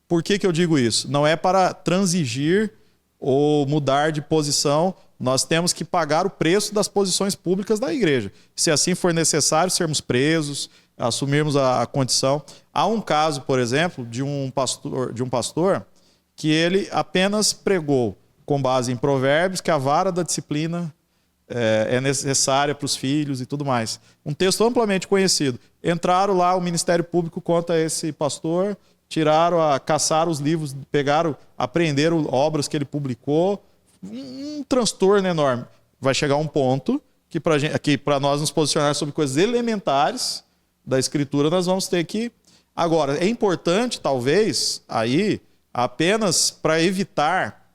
[SPEAKER 1] Por que eu digo isso? Não é para transigir ou mudar de posição. Nós temos que pagar o preço das posições públicas da igreja. Se assim for necessário, sermos presos, assumirmos a condição. Há um caso, por exemplo, de um pastor que ele apenas pregou com base em Provérbios que a vara da disciplina é necessária para os filhos e tudo mais. Um texto amplamente conhecido. Entraram lá, o Ministério Público contra esse pastor, caçaram os livros, apreenderam obras que ele publicou. Um transtorno enorme. Vai chegar um ponto que para nós nos posicionar sobre coisas elementares da Escritura, nós vamos ter que... Agora, é importante, talvez, aí, apenas para evitar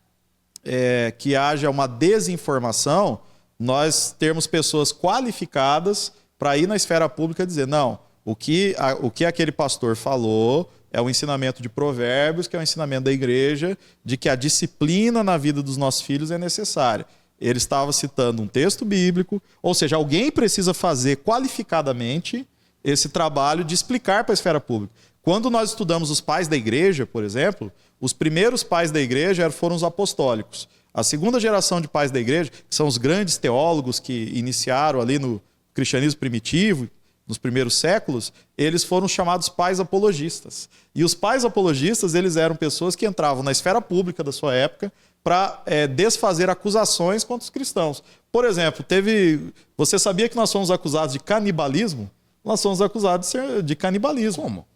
[SPEAKER 1] que haja uma desinformação, nós termos pessoas qualificadas para ir na esfera pública e dizer, não, o que aquele pastor falou é o ensinamento de Provérbios, que é o ensinamento da igreja, de que a disciplina na vida dos nossos filhos é necessária. Ele estava citando um texto bíblico, ou seja, alguém precisa fazer qualificadamente esse trabalho de explicar para a esfera pública. Quando nós estudamos os pais da igreja, por exemplo, os primeiros pais da igreja foram os apostólicos. A segunda geração de pais da igreja, que são os grandes teólogos que iniciaram ali no cristianismo primitivo, nos primeiros séculos, eles foram chamados pais apologistas. E os pais apologistas, eles eram pessoas que entravam na esfera pública da sua época para desfazer acusações contra os cristãos. Por exemplo, você sabia que nós somos acusados de canibalismo? Nós somos acusados de canibalismo.
[SPEAKER 2] Como?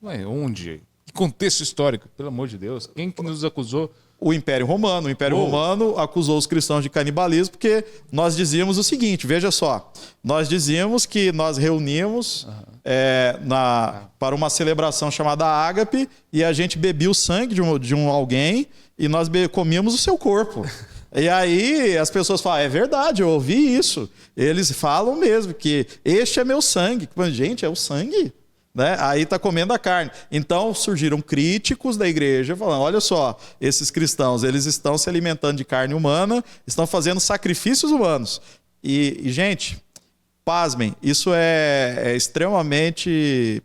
[SPEAKER 2] Ué, onde? Que contexto histórico? Pelo amor de Deus. Quem que nos acusou?
[SPEAKER 1] O Império Romano. O Império Romano acusou os cristãos de canibalismo porque nós dizíamos o seguinte, veja só, nós dizíamos que nós reunimos para uma celebração chamada Ágape e a gente bebia o sangue de alguém e nós comíamos o seu corpo. E aí as pessoas falam, é verdade, eu ouvi isso. Eles falam mesmo que este é meu sangue. Gente, é o sangue? Né? Aí está comendo a carne. Então surgiram críticos da igreja falando, olha só, esses cristãos, eles estão se alimentando de carne humana, estão fazendo sacrifícios humanos. E gente, pasmem, isso é extremamente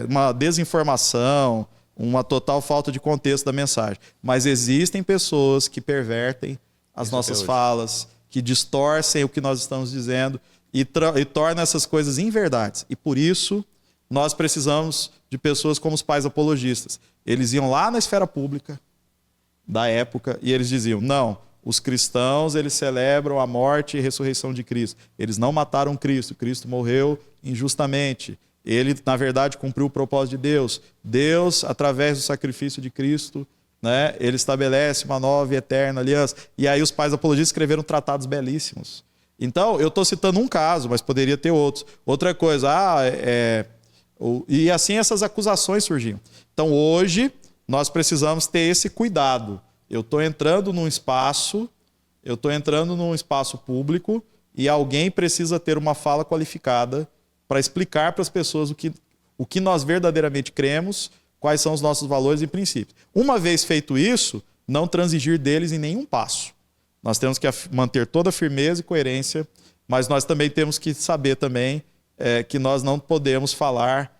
[SPEAKER 1] uma desinformação, uma total falta de contexto da mensagem. Mas existem pessoas que pervertem as nossas falas, que distorcem o que nós estamos dizendo e tornam essas coisas inverdades. E por isso nós precisamos de pessoas como os pais apologistas. Eles iam lá na esfera pública da época e eles diziam, não, os cristãos eles celebram a morte e ressurreição de Cristo. Eles não mataram Cristo, Cristo morreu injustamente. Ele, na verdade, cumpriu o propósito de Deus. Deus, através do sacrifício de Cristo, né, ele estabelece uma nova e eterna aliança. E aí os pais apologistas escreveram tratados belíssimos. Então, eu estou citando um caso, mas poderia ter outros. Outra coisa, e assim essas acusações surgiam. Então, hoje, nós precisamos ter esse cuidado. Eu estou entrando num espaço público e alguém precisa ter uma fala qualificada para explicar para as pessoas o que nós verdadeiramente cremos, quais são os nossos valores e princípios. Uma vez feito isso, não transigir deles em nenhum passo. Nós temos que manter toda a firmeza e coerência, mas nós também temos que saber também que nós não podemos falar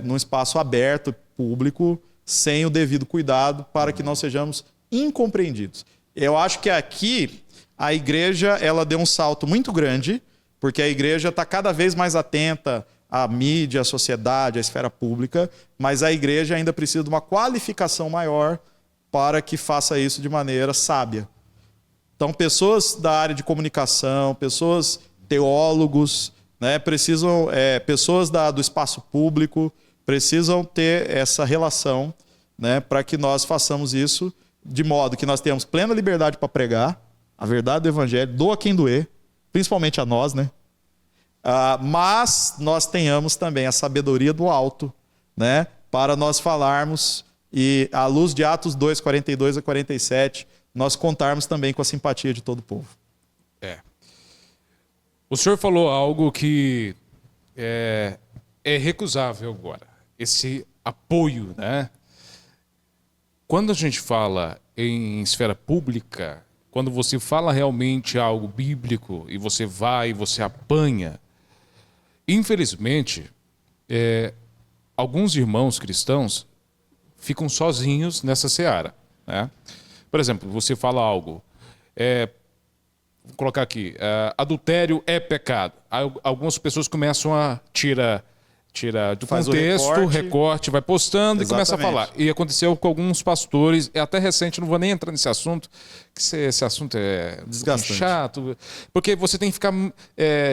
[SPEAKER 1] num espaço aberto, público, sem o devido cuidado para que não sejamos incompreendidos. Eu acho que aqui a igreja ela deu um salto muito grande, porque a igreja está cada vez mais atenta à mídia, à sociedade, à esfera pública, mas a igreja ainda precisa de uma qualificação maior para que faça isso de maneira sábia. Então, pessoas da área de comunicação, teólogos, né, precisam, pessoas do espaço público, precisam ter essa relação, né, para que nós façamos isso de modo que nós tenhamos plena liberdade para pregar a verdade do evangelho, doa quem doer, principalmente a nós, né? Mas nós tenhamos também a sabedoria do alto, né, para nós falarmos e, à luz de Atos 2, 42 a 47, nós contarmos também com a simpatia de todo o povo.
[SPEAKER 2] O senhor falou algo que é recusável agora, esse apoio, né? Quando a gente fala em esfera pública, quando você fala realmente algo bíblico e você vai e você apanha, infelizmente, alguns irmãos cristãos ficam sozinhos nessa seara, né? Por exemplo, você fala algo, vou colocar aqui, adultério é pecado. Algumas pessoas começam a tirar tira do
[SPEAKER 1] Faz o
[SPEAKER 2] contexto, recorte, vai postando. Exatamente. E começa a falar. E aconteceu com alguns pastores, é até recente, não vou nem entrar nesse assunto, que esse assunto é desgastante, chato, porque você tem que ficar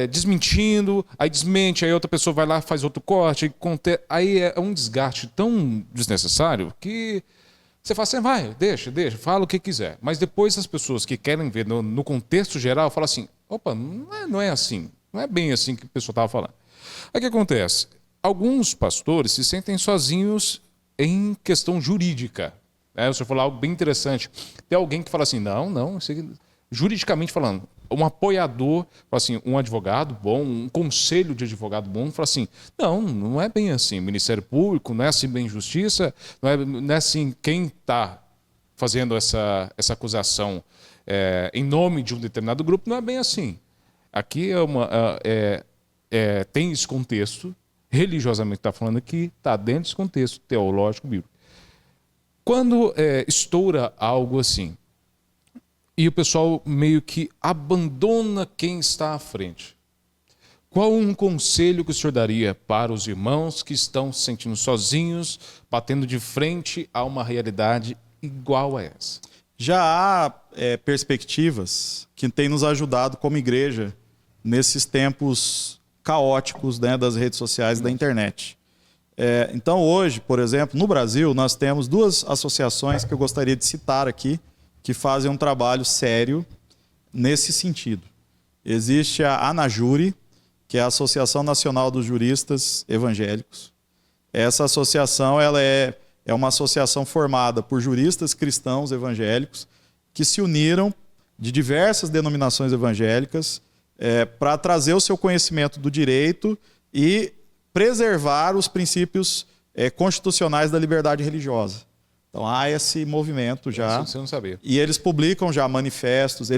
[SPEAKER 2] desmentindo, aí desmente, aí outra pessoa vai lá, faz outro corte, aí é um desgaste tão desnecessário que você fala assim, vai, deixa, fala o que quiser. Mas depois as pessoas que querem ver no contexto geral, falam assim, opa, não é assim, não é bem assim que a pessoa estava falando. Aí o que acontece? Alguns pastores se sentem sozinhos em questão jurídica. O senhor falou algo bem interessante. Tem alguém que fala assim, não, isso aqui, juridicamente falando, um apoiador, fala assim, um advogado bom, um conselho de advogado bom, fala assim, não é bem assim. Ministério Público, não é assim bem justiça, não é assim quem está fazendo essa acusação em nome de um determinado grupo, não é bem assim. Aqui tem esse contexto, religiosamente está falando aqui, está dentro desse contexto teológico bíblico. Quando estoura algo assim, e o pessoal meio que abandona quem está à frente, qual um conselho que o senhor daria para os irmãos que estão se sentindo sozinhos, batendo de frente a uma realidade igual a essa?
[SPEAKER 1] Já há perspectivas que têm nos ajudado como igreja nesses tempos caóticos, né, das redes sociais e da internet. Então hoje, por exemplo, no Brasil, nós temos duas associações que eu gostaria de citar aqui, que fazem um trabalho sério nesse sentido. Existe a ANAJURE, que é a Associação Nacional dos Juristas Evangélicos. Essa associação ela é uma associação formada por juristas cristãos evangélicos que se uniram de diversas denominações evangélicas para trazer o seu conhecimento do direito e preservar os princípios constitucionais da liberdade religiosa. Então há esse movimento já.
[SPEAKER 2] Você não sabia.
[SPEAKER 1] E eles publicam já manifestos,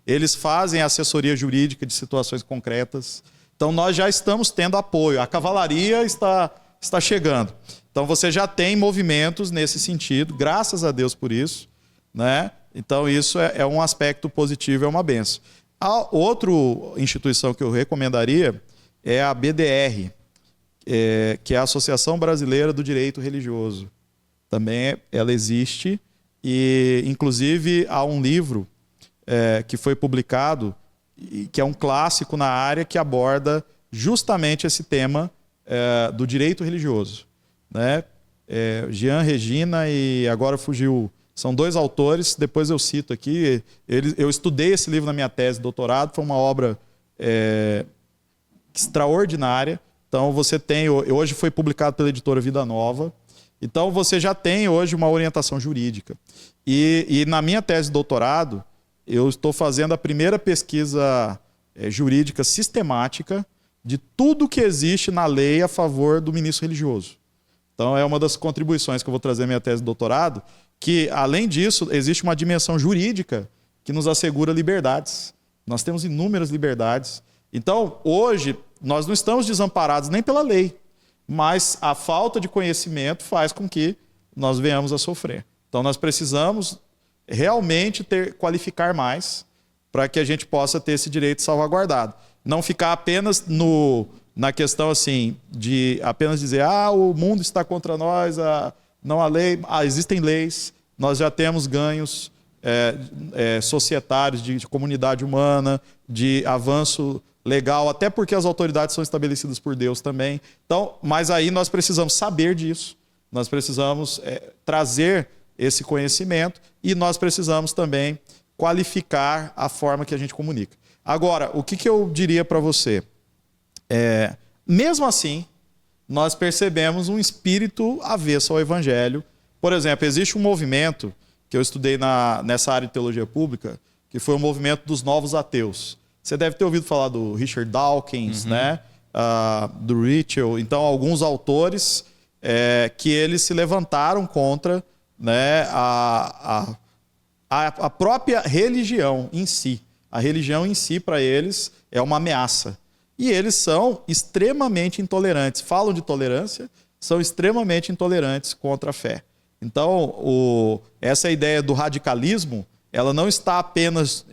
[SPEAKER 1] eles fazem assessoria jurídica de situações concretas. Então nós já estamos tendo apoio. A cavalaria está chegando. Então você já tem movimentos nesse sentido, graças a Deus por isso, né? Então isso é um aspecto positivo, é uma bênção. A outra instituição que eu recomendaria é a BDR, que é a Associação Brasileira do Direito Religioso. Também ela existe e, inclusive, há um livro que foi publicado, que é um clássico na área, que aborda justamente esse tema do direito religioso. Né? Jean Regina e agora fugiu... São dois autores, depois eu cito aqui. Eu estudei esse livro na minha tese de doutorado, foi uma obra extraordinária. Então você tem... Hoje foi publicado pela editora Vida Nova. Então você já tem hoje uma orientação jurídica. E na minha tese de doutorado, eu estou fazendo a primeira pesquisa jurídica sistemática de tudo que existe na lei a favor do ministro religioso. Então é uma das contribuições que eu vou trazer na minha tese de doutorado, que além disso existe uma dimensão jurídica que nos assegura liberdades. Nós temos inúmeras liberdades. Então hoje nós não estamos desamparados nem pela lei, mas a falta de conhecimento faz com que nós venhamos a sofrer. Então nós precisamos realmente qualificar mais para que a gente possa ter esse direito salvaguardado. Não ficar apenas na questão assim de apenas dizer o mundo está contra nós, não há lei. Existem leis, nós já temos ganhos societários, de comunidade humana, de avanço legal, até porque as autoridades são estabelecidas por Deus também. Então, mas aí nós precisamos saber disso, nós precisamos trazer esse conhecimento e nós precisamos também qualificar a forma que a gente comunica. Agora, o que eu diria para você? Mesmo assim, nós percebemos um espírito avesso ao evangelho. Por exemplo, existe um movimento que eu estudei nessa área de teologia pública, que foi o movimento dos novos ateus. Você deve ter ouvido falar do Richard Dawkins, né? Do Ritchell. Então, alguns autores que eles se levantaram contra, né, a própria religião em si. A religião em si, para eles, é uma ameaça. E eles são extremamente intolerantes. Falam de tolerância, são extremamente intolerantes contra a fé. Então, essa ideia do radicalismo, ela não está apenas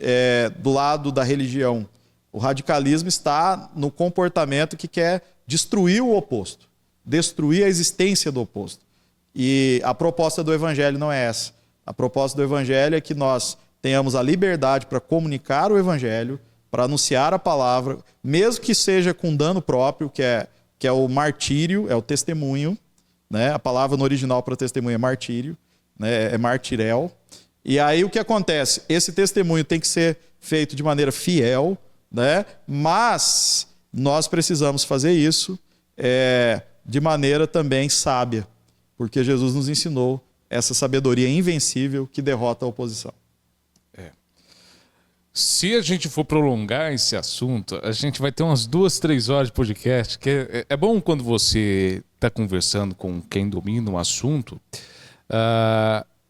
[SPEAKER 1] do lado da religião. O radicalismo está no comportamento que quer destruir o oposto. destruir a existência do oposto. E a proposta do evangelho não é essa. A proposta do evangelho é que nós tenhamos a liberdade para comunicar o evangelho, para anunciar a palavra, mesmo que seja com dano próprio, que é o martírio, é o testemunho, né? A palavra no original para testemunho é martírio, né? É martirel. E aí o que acontece? Esse testemunho tem que ser feito de maneira fiel, né? Mas nós precisamos fazer isso de maneira também sábia, porque Jesus nos ensinou essa sabedoria invencível que derrota a oposição.
[SPEAKER 2] Se a gente for prolongar esse assunto, a gente vai ter umas 2, 3 horas de podcast, que é bom quando você está conversando com quem domina um assunto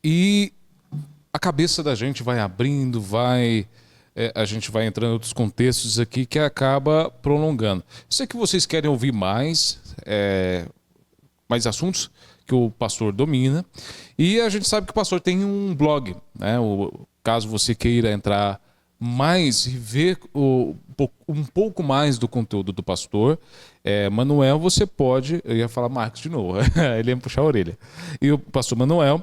[SPEAKER 2] e a cabeça da gente vai abrindo, a gente vai entrando em outros contextos aqui que acaba prolongando. Sei que vocês querem ouvir mais assuntos que o pastor domina, e a gente sabe que o pastor tem um blog, né? Caso você queira entrar mais e ver um pouco mais do conteúdo do pastor Manuel, você pode, eu ia falar Marcos de novo, ele ia me puxar a orelha, e o pastor Manuel,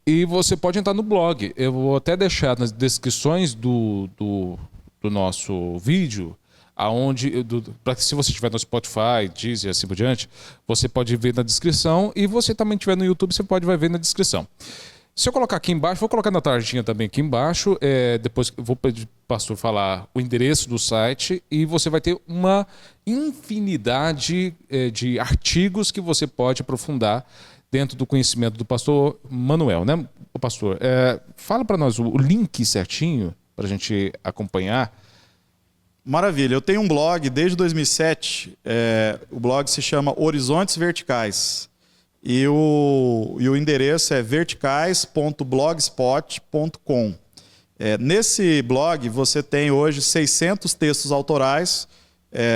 [SPEAKER 2] e você pode entrar no blog. Eu vou até deixar nas descrições do nosso vídeo, para que se você estiver no Spotify, Deezer e assim por diante, você pode ver na descrição, e você também estiver no YouTube, você vai ver na descrição. Se eu colocar aqui embaixo, vou colocar na tarjinha também aqui embaixo, depois eu vou pedir para o pastor falar o endereço do site, e você vai ter uma infinidade de artigos que você pode aprofundar dentro do conhecimento do pastor Manuel, né, pastor? Fala para nós o link certinho para a gente acompanhar.
[SPEAKER 1] Maravilha, eu tenho um blog desde 2007, o blog se chama Horizontes Verticais. E o endereço é verticais.blogspot.com. Nesse blog você tem hoje 600 textos autorais,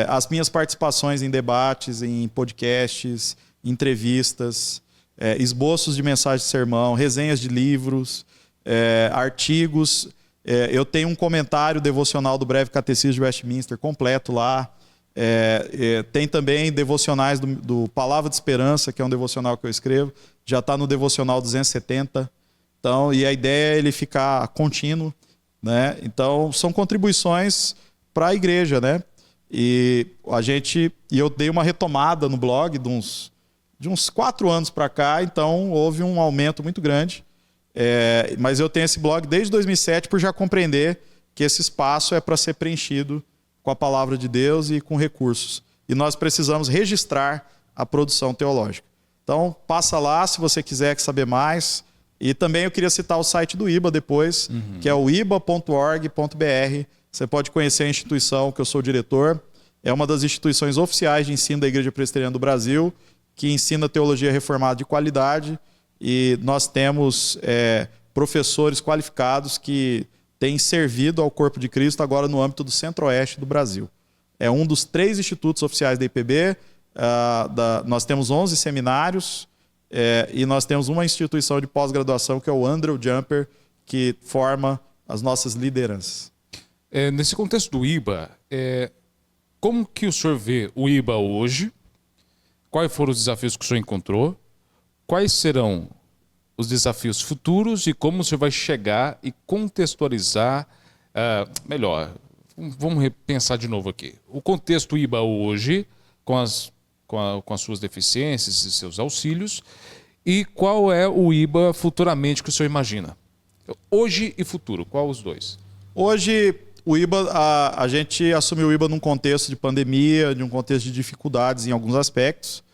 [SPEAKER 1] as minhas participações em debates, em podcasts, entrevistas, esboços de mensagem de sermão, resenhas de livros, artigos. Eu tenho um comentário devocional do Breve Catecismo de Westminster completo lá. Tem também devocionais do Palavra de Esperança, que é um devocional que eu escrevo, já está no devocional 270. Então, e a ideia é ele ficar contínuo, né? Então, são contribuições para a igreja, né? E eu dei uma retomada no blog de uns 4 anos para cá, então houve um aumento muito grande. Mas eu tenho esse blog desde 2007 por já compreender que esse espaço é para ser preenchido com a palavra de Deus e com recursos. E nós precisamos registrar a produção teológica. Então, passa lá se você quiser saber mais. E também eu queria citar o site do IBA depois, que é o iba.org.br. Você pode conhecer a instituição que eu sou diretor. É uma das instituições oficiais de ensino da Igreja Presbiteriana do Brasil, que ensina teologia reformada de qualidade. E nós temos professores qualificados que tem servido ao corpo de Cristo agora no âmbito do Centro-Oeste do Brasil. É um dos 3 institutos oficiais da IPB, nós temos 11 seminários e nós temos uma instituição de pós-graduação que é o Andrew Jumper, que forma as nossas lideranças.
[SPEAKER 2] Nesse contexto do IBA, como que o senhor vê o IBA hoje? Quais foram os desafios que o senhor encontrou? Quais serão os desafios futuros e como você vai chegar e contextualizar melhor? Vamos repensar de novo aqui. O contexto IBA hoje, com as suas deficiências e seus auxílios, e qual é o IBA futuramente que o senhor imagina? Hoje e futuro, qual os dois? Hoje, o IBA, a gente assumiu o IBA num contexto de pandemia, de um contexto de dificuldades em alguns aspectos.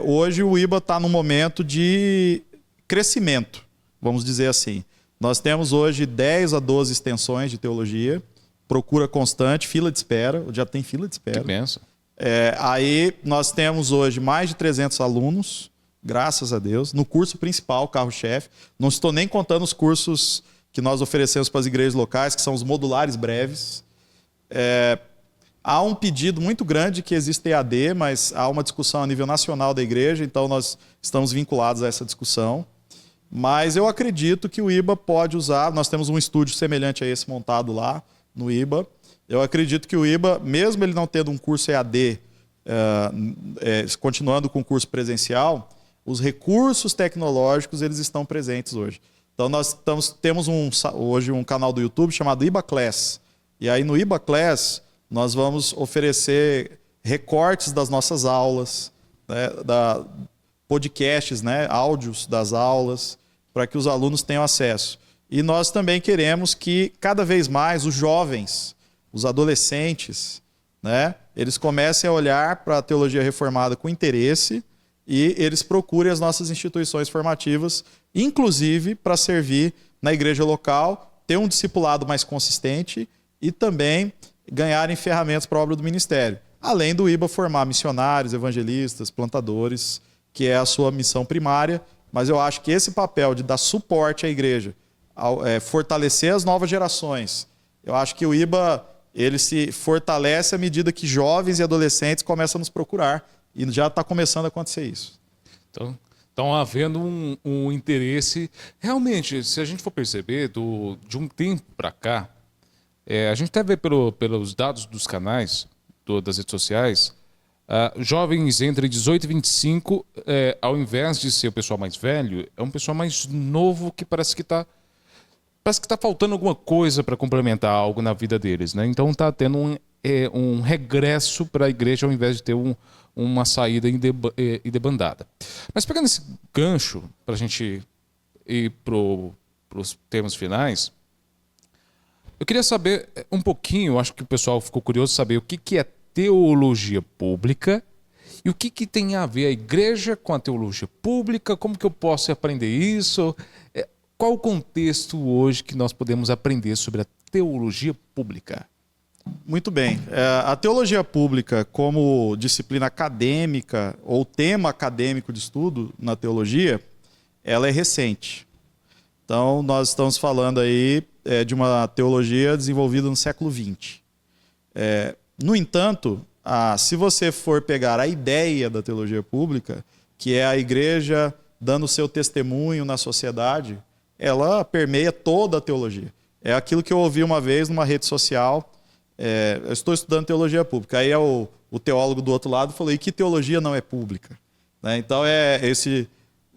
[SPEAKER 2] Hoje o IBA está num momento de crescimento, vamos dizer assim. Nós temos hoje 10 a 12 extensões de teologia, procura constante, fila de espera, já tem fila de espera. Que benção.
[SPEAKER 1] Aí nós temos hoje mais de 300 alunos, graças a Deus, no curso principal, carro-chefe. Não estou nem contando os cursos que nós oferecemos para as igrejas locais, que são os modulares breves. Há um pedido muito grande que existe EAD, mas há uma discussão a nível nacional da igreja, então nós estamos vinculados a essa discussão. Mas eu acredito que o IBA pode usar, nós temos um estúdio semelhante a esse montado lá no IBA. Eu acredito que o IBA, mesmo ele não tendo um curso EAD continuando com o curso presencial, os recursos tecnológicos eles estão presentes hoje. Então nós temos hoje um canal do YouTube chamado IBA Class. E aí no IBA Class nós vamos oferecer recortes das nossas aulas, né, podcasts, né, áudios das aulas, para que os alunos tenham acesso. E nós também queremos que cada vez mais os jovens, os adolescentes, né, eles comecem a olhar para a teologia reformada com interesse e eles procurem as nossas instituições formativas, inclusive para servir na igreja local, ter um discipulado mais consistente e também ganharem ferramentas para a obra do ministério. Além do IBA formar missionários, evangelistas, plantadores, que é a sua missão primária, mas eu acho que esse papel de dar suporte à igreja, fortalecer as novas gerações, eu acho que o IBA ele se fortalece à medida que jovens e adolescentes começam a nos procurar, e já está começando a acontecer isso.
[SPEAKER 2] Então havendo um interesse. Realmente, se a gente for perceber, de um tempo para cá, a gente até vê pelos dados dos canais, das redes sociais, jovens entre 18 e 25, ao invés de ser o pessoal mais velho, é um pessoal mais novo que parece que está faltando alguma coisa para complementar algo na vida deles, né? Então está tendo um regresso para a igreja ao invés de ter uma saída em debandada. Mas pegando esse gancho, para a gente ir para os termos finais, eu queria saber um pouquinho, acho que o pessoal ficou curioso de saber o que é teologia pública e o que tem a ver a igreja com a teologia pública, como que eu posso aprender isso, qual o contexto hoje que nós podemos aprender sobre a teologia pública?
[SPEAKER 1] Muito bem. A teologia pública como disciplina acadêmica ou tema acadêmico de estudo na teologia, ela é recente. Então, nós estamos falando aí de uma teologia desenvolvida no século XX. No entanto, se você for pegar a ideia da teologia pública, que é a igreja dando o seu testemunho na sociedade, ela permeia toda a teologia. É aquilo que eu ouvi uma vez numa rede social. Eu estou estudando teologia pública. Aí o teólogo do outro lado falou: e que teologia não é pública? Né? Então,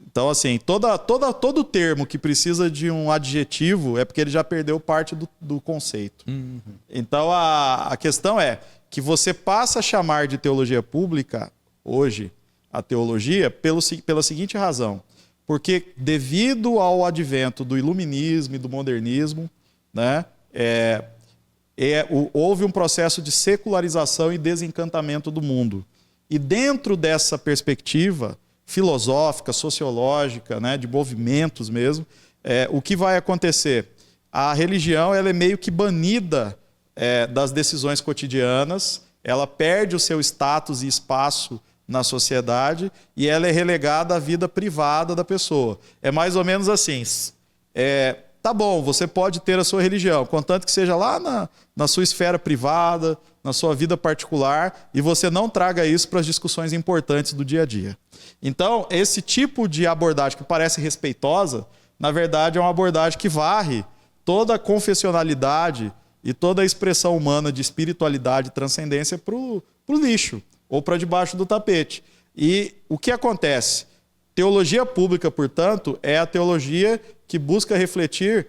[SPEAKER 1] Então, assim, todo termo que precisa de um adjetivo é porque ele já perdeu parte do conceito. Uhum. Então, a questão é que você passa a chamar de teologia pública, hoje, a teologia, pela seguinte razão. Porque, devido ao advento do iluminismo e do modernismo, né, houve um processo de secularização e desencantamento do mundo. E dentro dessa perspectiva filosófica, sociológica, né, de movimentos mesmo, o que vai acontecer? A religião ela é meio que banida das decisões cotidianas, ela perde o seu status e espaço na sociedade e ela é relegada à vida privada da pessoa. É mais ou menos assim, tá bom, você pode ter a sua religião, contanto que seja lá na sua esfera privada, na sua vida particular, e você não traga isso para as discussões importantes do dia a dia. Então, esse tipo de abordagem que parece respeitosa, na verdade é uma abordagem que varre toda a confessionalidade e toda a expressão humana de espiritualidade e transcendência para o lixo, ou para debaixo do tapete. E o que acontece? Teologia pública, portanto, é a teologia que busca refletir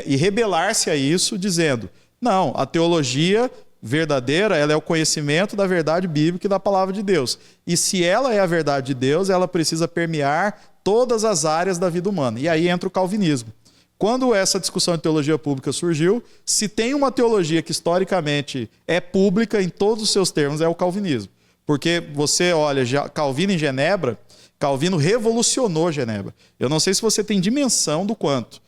[SPEAKER 1] e rebelar-se a isso, dizendo: não, a teologia verdadeira ela é o conhecimento da verdade bíblica e da palavra de Deus. E se ela é a verdade de Deus, ela precisa permear todas as áreas da vida humana. E aí entra o calvinismo. Quando essa discussão de teologia pública surgiu, se tem uma teologia que historicamente é pública em todos os seus termos, é o calvinismo. Porque você olha Calvino em Genebra, Calvino revolucionou Genebra. Eu não sei se você tem dimensão do quanto.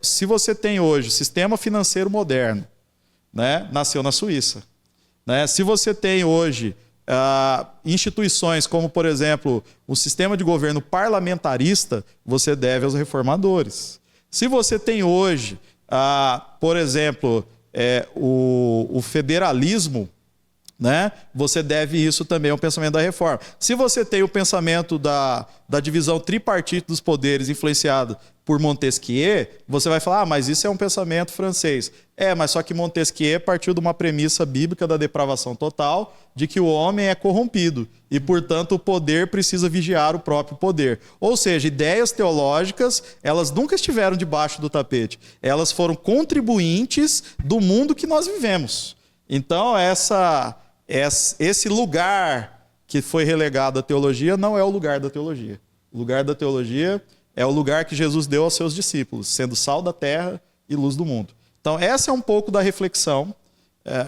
[SPEAKER 1] Se você tem hoje sistema financeiro moderno, né, nasceu na Suíça. Né? Se você tem hoje instituições como, por exemplo, o sistema de governo parlamentarista, você deve aos reformadores. Se você tem hoje, por exemplo, o federalismo, né? Você deve isso também ao pensamento da reforma. Se você tem o pensamento da divisão tripartite dos poderes influenciado por Montesquieu, você vai falar, mas isso é um pensamento francês. Mas só que Montesquieu partiu de uma premissa bíblica da depravação total, de que o homem é corrompido e, portanto, o poder precisa vigiar o próprio poder. Ou seja, ideias teológicas, elas nunca estiveram debaixo do tapete. Elas foram contribuintes do mundo que nós vivemos. Então, esse lugar que foi relegado à teologia não é o lugar da teologia. O lugar da teologia é o lugar que Jesus deu aos seus discípulos, sendo sal da terra e luz do mundo. Então, essa é um pouco da reflexão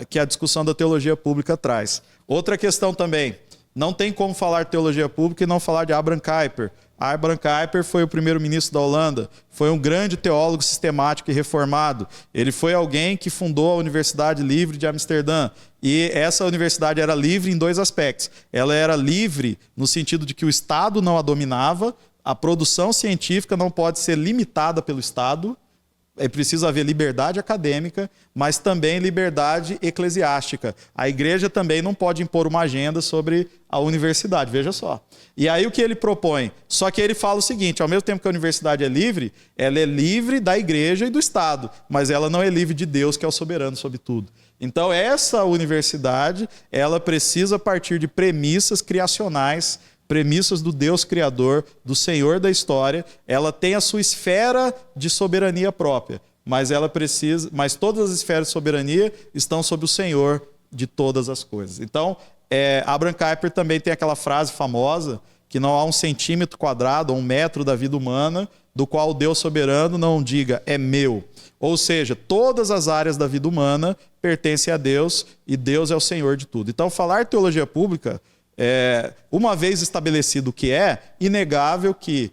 [SPEAKER 1] que a discussão da teologia pública traz. Outra questão também, não tem como falar de teologia pública e não falar de Abraham Kuyper. Abraham Kuyper foi o primeiro-ministro da Holanda, foi um grande teólogo sistemático e reformado. Ele foi alguém que fundou a Universidade Livre de Amsterdã. E essa universidade era livre em dois aspectos. Ela era livre no sentido de que o Estado não a dominava, a produção científica não pode ser limitada pelo Estado, é preciso haver liberdade acadêmica, mas também liberdade eclesiástica. A igreja também não pode impor uma agenda sobre a universidade, veja só. E aí o que ele propõe? Só que ele fala o seguinte, ao mesmo tempo que a universidade é livre, ela é livre da igreja e do Estado, mas ela não é livre de Deus, que é o soberano sobre tudo. Então essa universidade, ela precisa partir de premissas criacionais, premissas do Deus Criador, do Senhor da história. Ela tem a sua esfera de soberania própria, mas todas as esferas de soberania estão sob o Senhor de todas as coisas. Então, Abraham Kuyper também tem aquela frase famosa que não há 1 centímetro quadrado ou 1 metro da vida humana do qual o Deus soberano não diga é meu. Ou seja, todas as áreas da vida humana pertencem a Deus e Deus é o Senhor de tudo. Então, falar teologia pública, uma vez estabelecido o que é, inegável que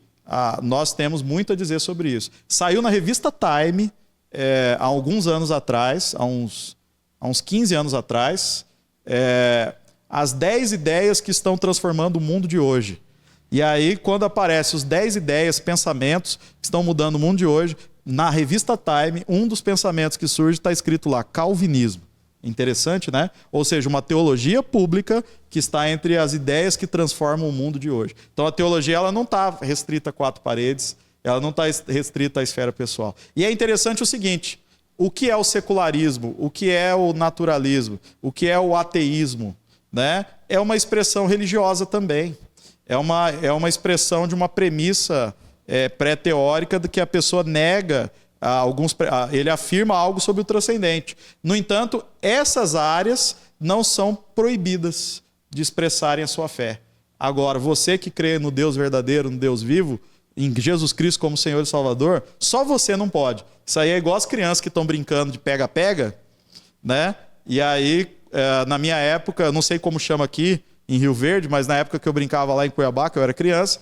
[SPEAKER 1] nós temos muito a dizer sobre isso. Saiu na revista Time, há alguns anos atrás, há uns 15 anos atrás, as 10 ideias que estão transformando o mundo de hoje. E aí, quando aparecem os 10 ideias, pensamentos que estão mudando o mundo de hoje, na revista Time, um dos pensamentos que surge está escrito lá, calvinismo. Interessante, né? Ou seja, uma teologia pública que está entre as ideias que transformam o mundo de hoje. Então a teologia ela não está restrita a 4 paredes, ela não está restrita à esfera pessoal. E é interessante o seguinte, o que é o secularismo? O que é o naturalismo? O que é o ateísmo? Né? É uma expressão religiosa também. É uma expressão de uma premissa pré-teórica de que a pessoa nega ele afirma algo sobre o transcendente. No entanto, essas áreas não são proibidas de expressarem a sua fé. Agora, você que crê no Deus verdadeiro, no Deus vivo, em Jesus Cristo como Senhor e Salvador, só você não pode. Isso aí é igual as crianças que estão brincando de pega-pega, né? E aí, na minha época, não sei como chama aqui, em Rio Verde, mas na época que eu brincava lá em Cuiabá, que eu era criança,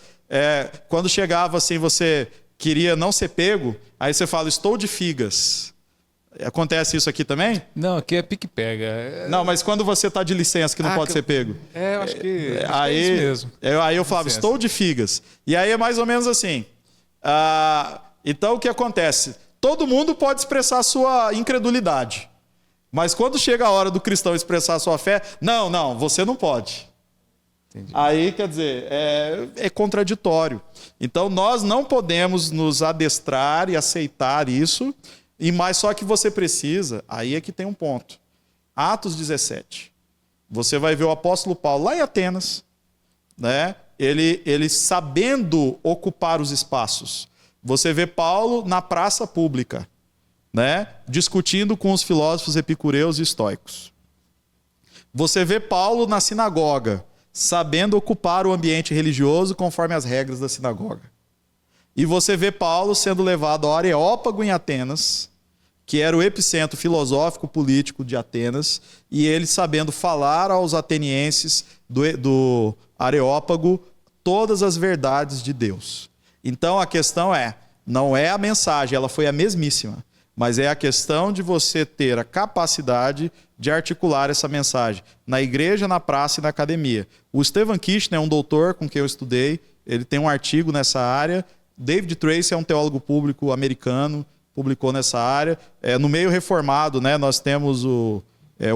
[SPEAKER 1] quando chegava assim, você queria não ser pego, aí você fala, estou de figas. Acontece isso aqui também?
[SPEAKER 2] Não, aqui é pique-pega.
[SPEAKER 1] Não, mas quando você está de licença que não pode ser pego.
[SPEAKER 2] Eu acho que
[SPEAKER 1] aí,
[SPEAKER 2] é isso mesmo.
[SPEAKER 1] Aí eu falava, estou de figas. E aí é mais ou menos assim. Então o que acontece? Todo mundo pode expressar a sua incredulidade. Mas quando chega a hora do cristão expressar a sua fé, não, você não pode. Entendi. Aí, quer dizer, é contraditório. Então, nós não podemos nos adestrar e aceitar isso, mas só que você precisa, aí é que tem um ponto. Atos 17. Você vai ver o apóstolo Paulo lá em Atenas, né? Ele sabendo ocupar os espaços. Você vê Paulo na praça pública, né? Discutindo com os filósofos epicureus e estoicos. Você vê Paulo na sinagoga, sabendo ocupar o ambiente religioso conforme as regras da sinagoga. E você vê Paulo sendo levado ao Areópago em Atenas, que era o epicentro filosófico político de Atenas, e ele sabendo falar aos atenienses do Areópago todas as verdades de Deus. Então a questão não é a mensagem, ela foi a mesmíssima, mas é a questão de você ter a capacidade de articular essa mensagem na igreja, na praça e na academia. O Stephen Kirchner é um doutor com quem eu estudei, ele tem um artigo nessa área. David Tracy é um teólogo público americano, publicou nessa área. No meio reformado, né, nós temos o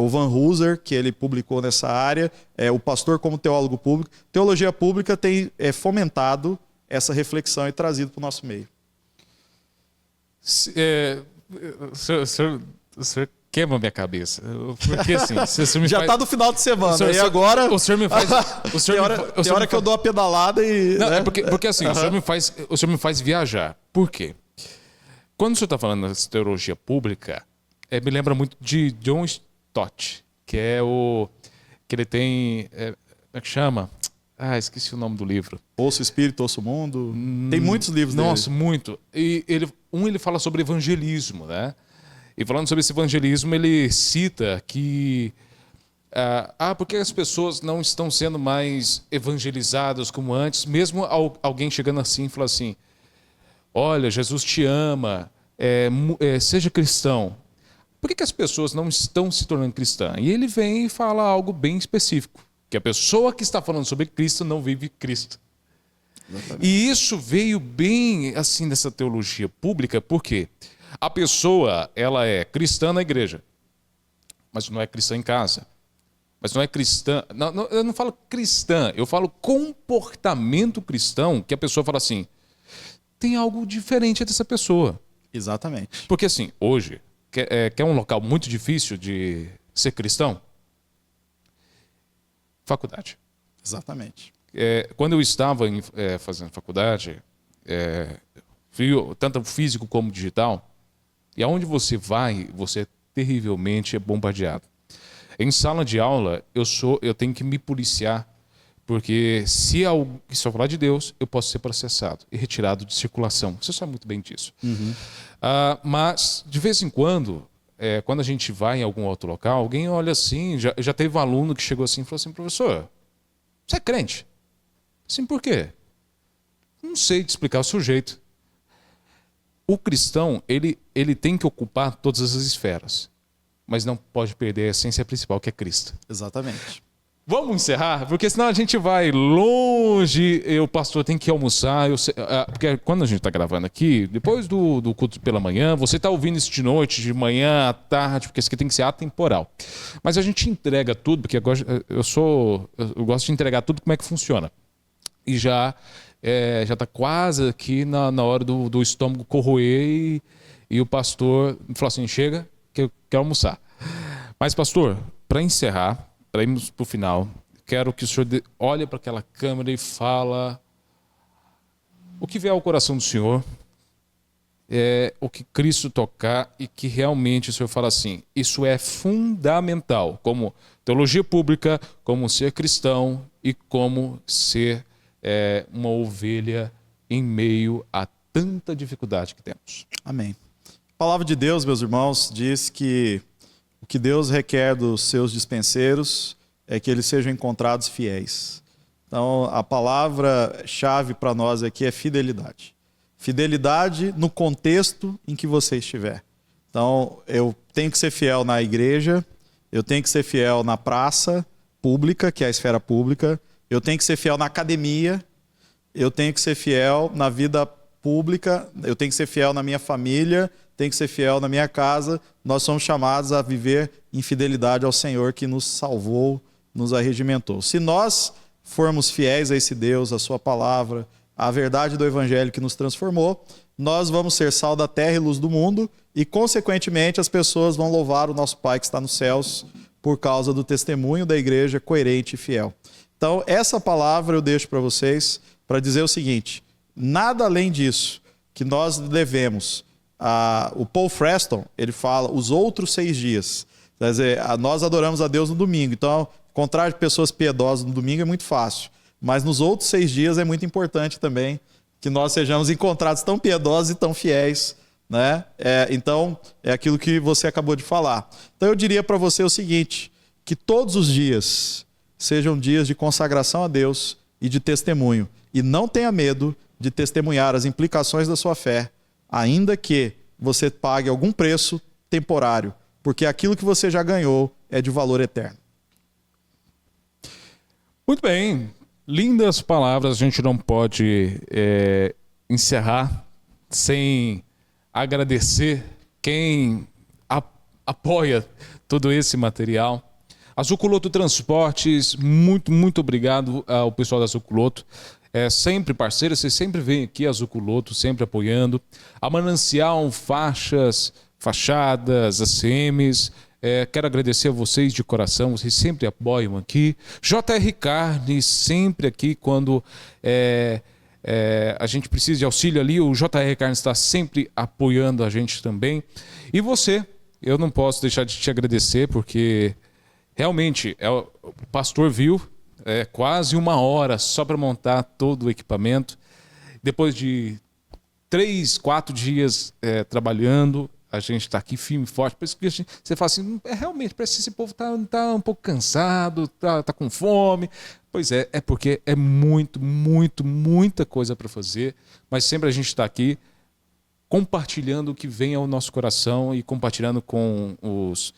[SPEAKER 1] Van Hooser, que ele publicou nessa área, o pastor como teólogo público. Teologia pública tem fomentado essa reflexão e trazido para o nosso meio.
[SPEAKER 2] O senhor queima minha cabeça. Porque assim, você me
[SPEAKER 1] Já
[SPEAKER 2] faz...
[SPEAKER 1] tá no final de semana, e agora...
[SPEAKER 2] O senhor me faz...
[SPEAKER 1] Tem hora que eu dou a pedalada e...
[SPEAKER 2] Não,
[SPEAKER 1] né?
[SPEAKER 2] porque assim, o senhor me faz viajar. Por quê? Quando o senhor está falando de teologia pública, me lembra muito de John Stott, que é o... que ele tem... como é que chama? Esqueci o nome do livro.
[SPEAKER 1] Ouça o Espírito, ouça o Mundo. Tem muitos livros dele.
[SPEAKER 2] Nossa, muito. E ele fala sobre evangelismo, né? E falando sobre esse evangelismo, ele cita que... porque as pessoas não estão sendo mais evangelizadas como antes, mesmo alguém chegando assim e falar assim, olha, Jesus te ama, seja cristão. Por que as pessoas não estão se tornando cristãs? E ele vem e fala algo bem específico, que a pessoa que está falando sobre Cristo não vive Cristo. Exatamente. E isso veio bem assim nessa teologia pública, porque a pessoa, ela é cristã na igreja, mas não é cristã em casa. Mas não é cristã... Não, eu não falo cristã, eu falo comportamento cristão, que a pessoa fala assim, tem algo diferente dessa pessoa.
[SPEAKER 1] Exatamente.
[SPEAKER 2] Porque assim, hoje, quer um local muito difícil de ser cristão? Faculdade.
[SPEAKER 1] Exatamente.
[SPEAKER 2] Quando eu estava fazendo faculdade, tanto físico como digital, e aonde você vai, você é terrivelmente bombardeado. Em sala de aula, eu tenho que me policiar, porque se eu falar de Deus, eu posso ser processado e retirado de circulação. Você sabe muito bem disso.
[SPEAKER 1] Uhum.
[SPEAKER 2] Mas, de vez em quando a gente vai em algum outro local, alguém olha assim, já teve um aluno que chegou assim e falou assim, professor, você é crente? Assim, por quê? Não sei te explicar o seu jeito. O cristão, ele tem que ocupar todas as esferas, mas não pode perder a essência principal, que é Cristo.
[SPEAKER 1] Exatamente.
[SPEAKER 2] Vamos encerrar? Porque senão a gente vai longe, o pastor tem que almoçar. Porque quando a gente está gravando aqui, depois do culto pela manhã, você está ouvindo isso de noite, de manhã, à tarde, porque isso aqui tem que ser atemporal. Mas a gente entrega tudo, porque eu gosto de entregar tudo como é que funciona. E já está quase aqui na hora do estômago corroer e o pastor falou assim, chega que eu quero almoçar. Mas pastor, para encerrar, para irmos para o final, quero que o senhor olhe para aquela câmera e fala o que vier ao coração do senhor, o que Cristo tocar e que realmente o senhor fala assim, isso é fundamental, como teologia pública, como ser cristão e como ser uma ovelha em meio a tanta dificuldade que temos.
[SPEAKER 1] Amém. A palavra de Deus, meus irmãos, diz que o que Deus requer dos seus dispenseiros é que eles sejam encontrados fiéis. Então, a palavra-chave para nós aqui é fidelidade. Fidelidade no contexto em que você estiver. Então, eu tenho que ser fiel na igreja, eu tenho que ser fiel na praça pública, que é a esfera pública, eu tenho que ser fiel na academia, eu tenho que ser fiel na vida pública, eu tenho que ser fiel na minha família, tenho que ser fiel na minha casa. Nós somos chamados a viver em fidelidade ao Senhor que nos salvou, nos arregimentou. Se nós formos fiéis a esse Deus, a sua palavra, a verdade do Evangelho que nos transformou, nós vamos ser sal da terra e luz do mundo e, consequentemente, as pessoas vão louvar o nosso Pai que está nos céus por causa do testemunho da igreja coerente e fiel. Então, essa palavra eu deixo para vocês para dizer o seguinte, nada além disso que nós devemos. O Paul Freston, ele fala os outros 6 dias. Quer dizer, nós adoramos a Deus no domingo. Então, contrário de pessoas piedosas no domingo é muito fácil. Mas nos outros 6 dias é muito importante também que nós sejamos encontrados tão piedosos e tão fiéis, né? Então, é aquilo que você acabou de falar. Então, eu diria para você o seguinte, que todos os dias sejam dias de consagração a Deus e de testemunho. E não tenha medo de testemunhar as implicações da sua fé, ainda que você pague algum preço temporário, porque aquilo que você já ganhou é de valor eterno.
[SPEAKER 2] Muito bem, lindas palavras. A gente não pode encerrar sem agradecer quem apoia todo esse material. A Zuculoto Transportes, muito obrigado ao pessoal da Zuculoto. é sempre parceira, vocês sempre vêm aqui, a Zuculoto, sempre apoiando. A Manancial, fachadas, ACMs. Quero agradecer a vocês de coração, vocês sempre apoiam aqui. JR Carne, sempre aqui quando a gente precisa de auxílio ali, o JR Carne está sempre apoiando a gente também. E você, eu não posso deixar de te agradecer, porque realmente o pastor viu, quase 1 hora só para montar todo o equipamento. Depois de 3, 4 dias trabalhando, a gente está aqui firme e forte. Por isso que você fala assim, realmente, parece que esse povo tá um pouco cansado, tá com fome. Pois é porque é muita coisa para fazer, mas sempre a gente está aqui compartilhando o que vem ao nosso coração e compartilhando com os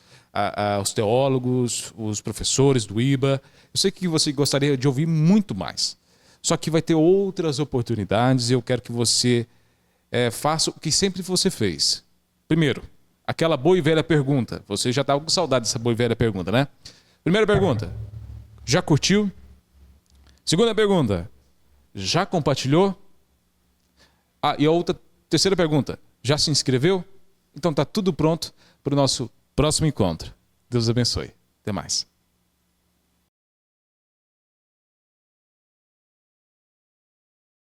[SPEAKER 2] teólogos, os professores do IBA. Eu sei que você gostaria de ouvir muito mais, só que vai ter outras oportunidades e eu quero que você faça o que sempre você fez. Primeiro, aquela boa e velha pergunta. Você já estava com saudade dessa boa e velha pergunta, né? Primeira pergunta, já curtiu? Segunda pergunta, já compartilhou? E a terceira pergunta, já se inscreveu? Então tá tudo pronto para o nosso próximo encontro. Deus abençoe. Até mais.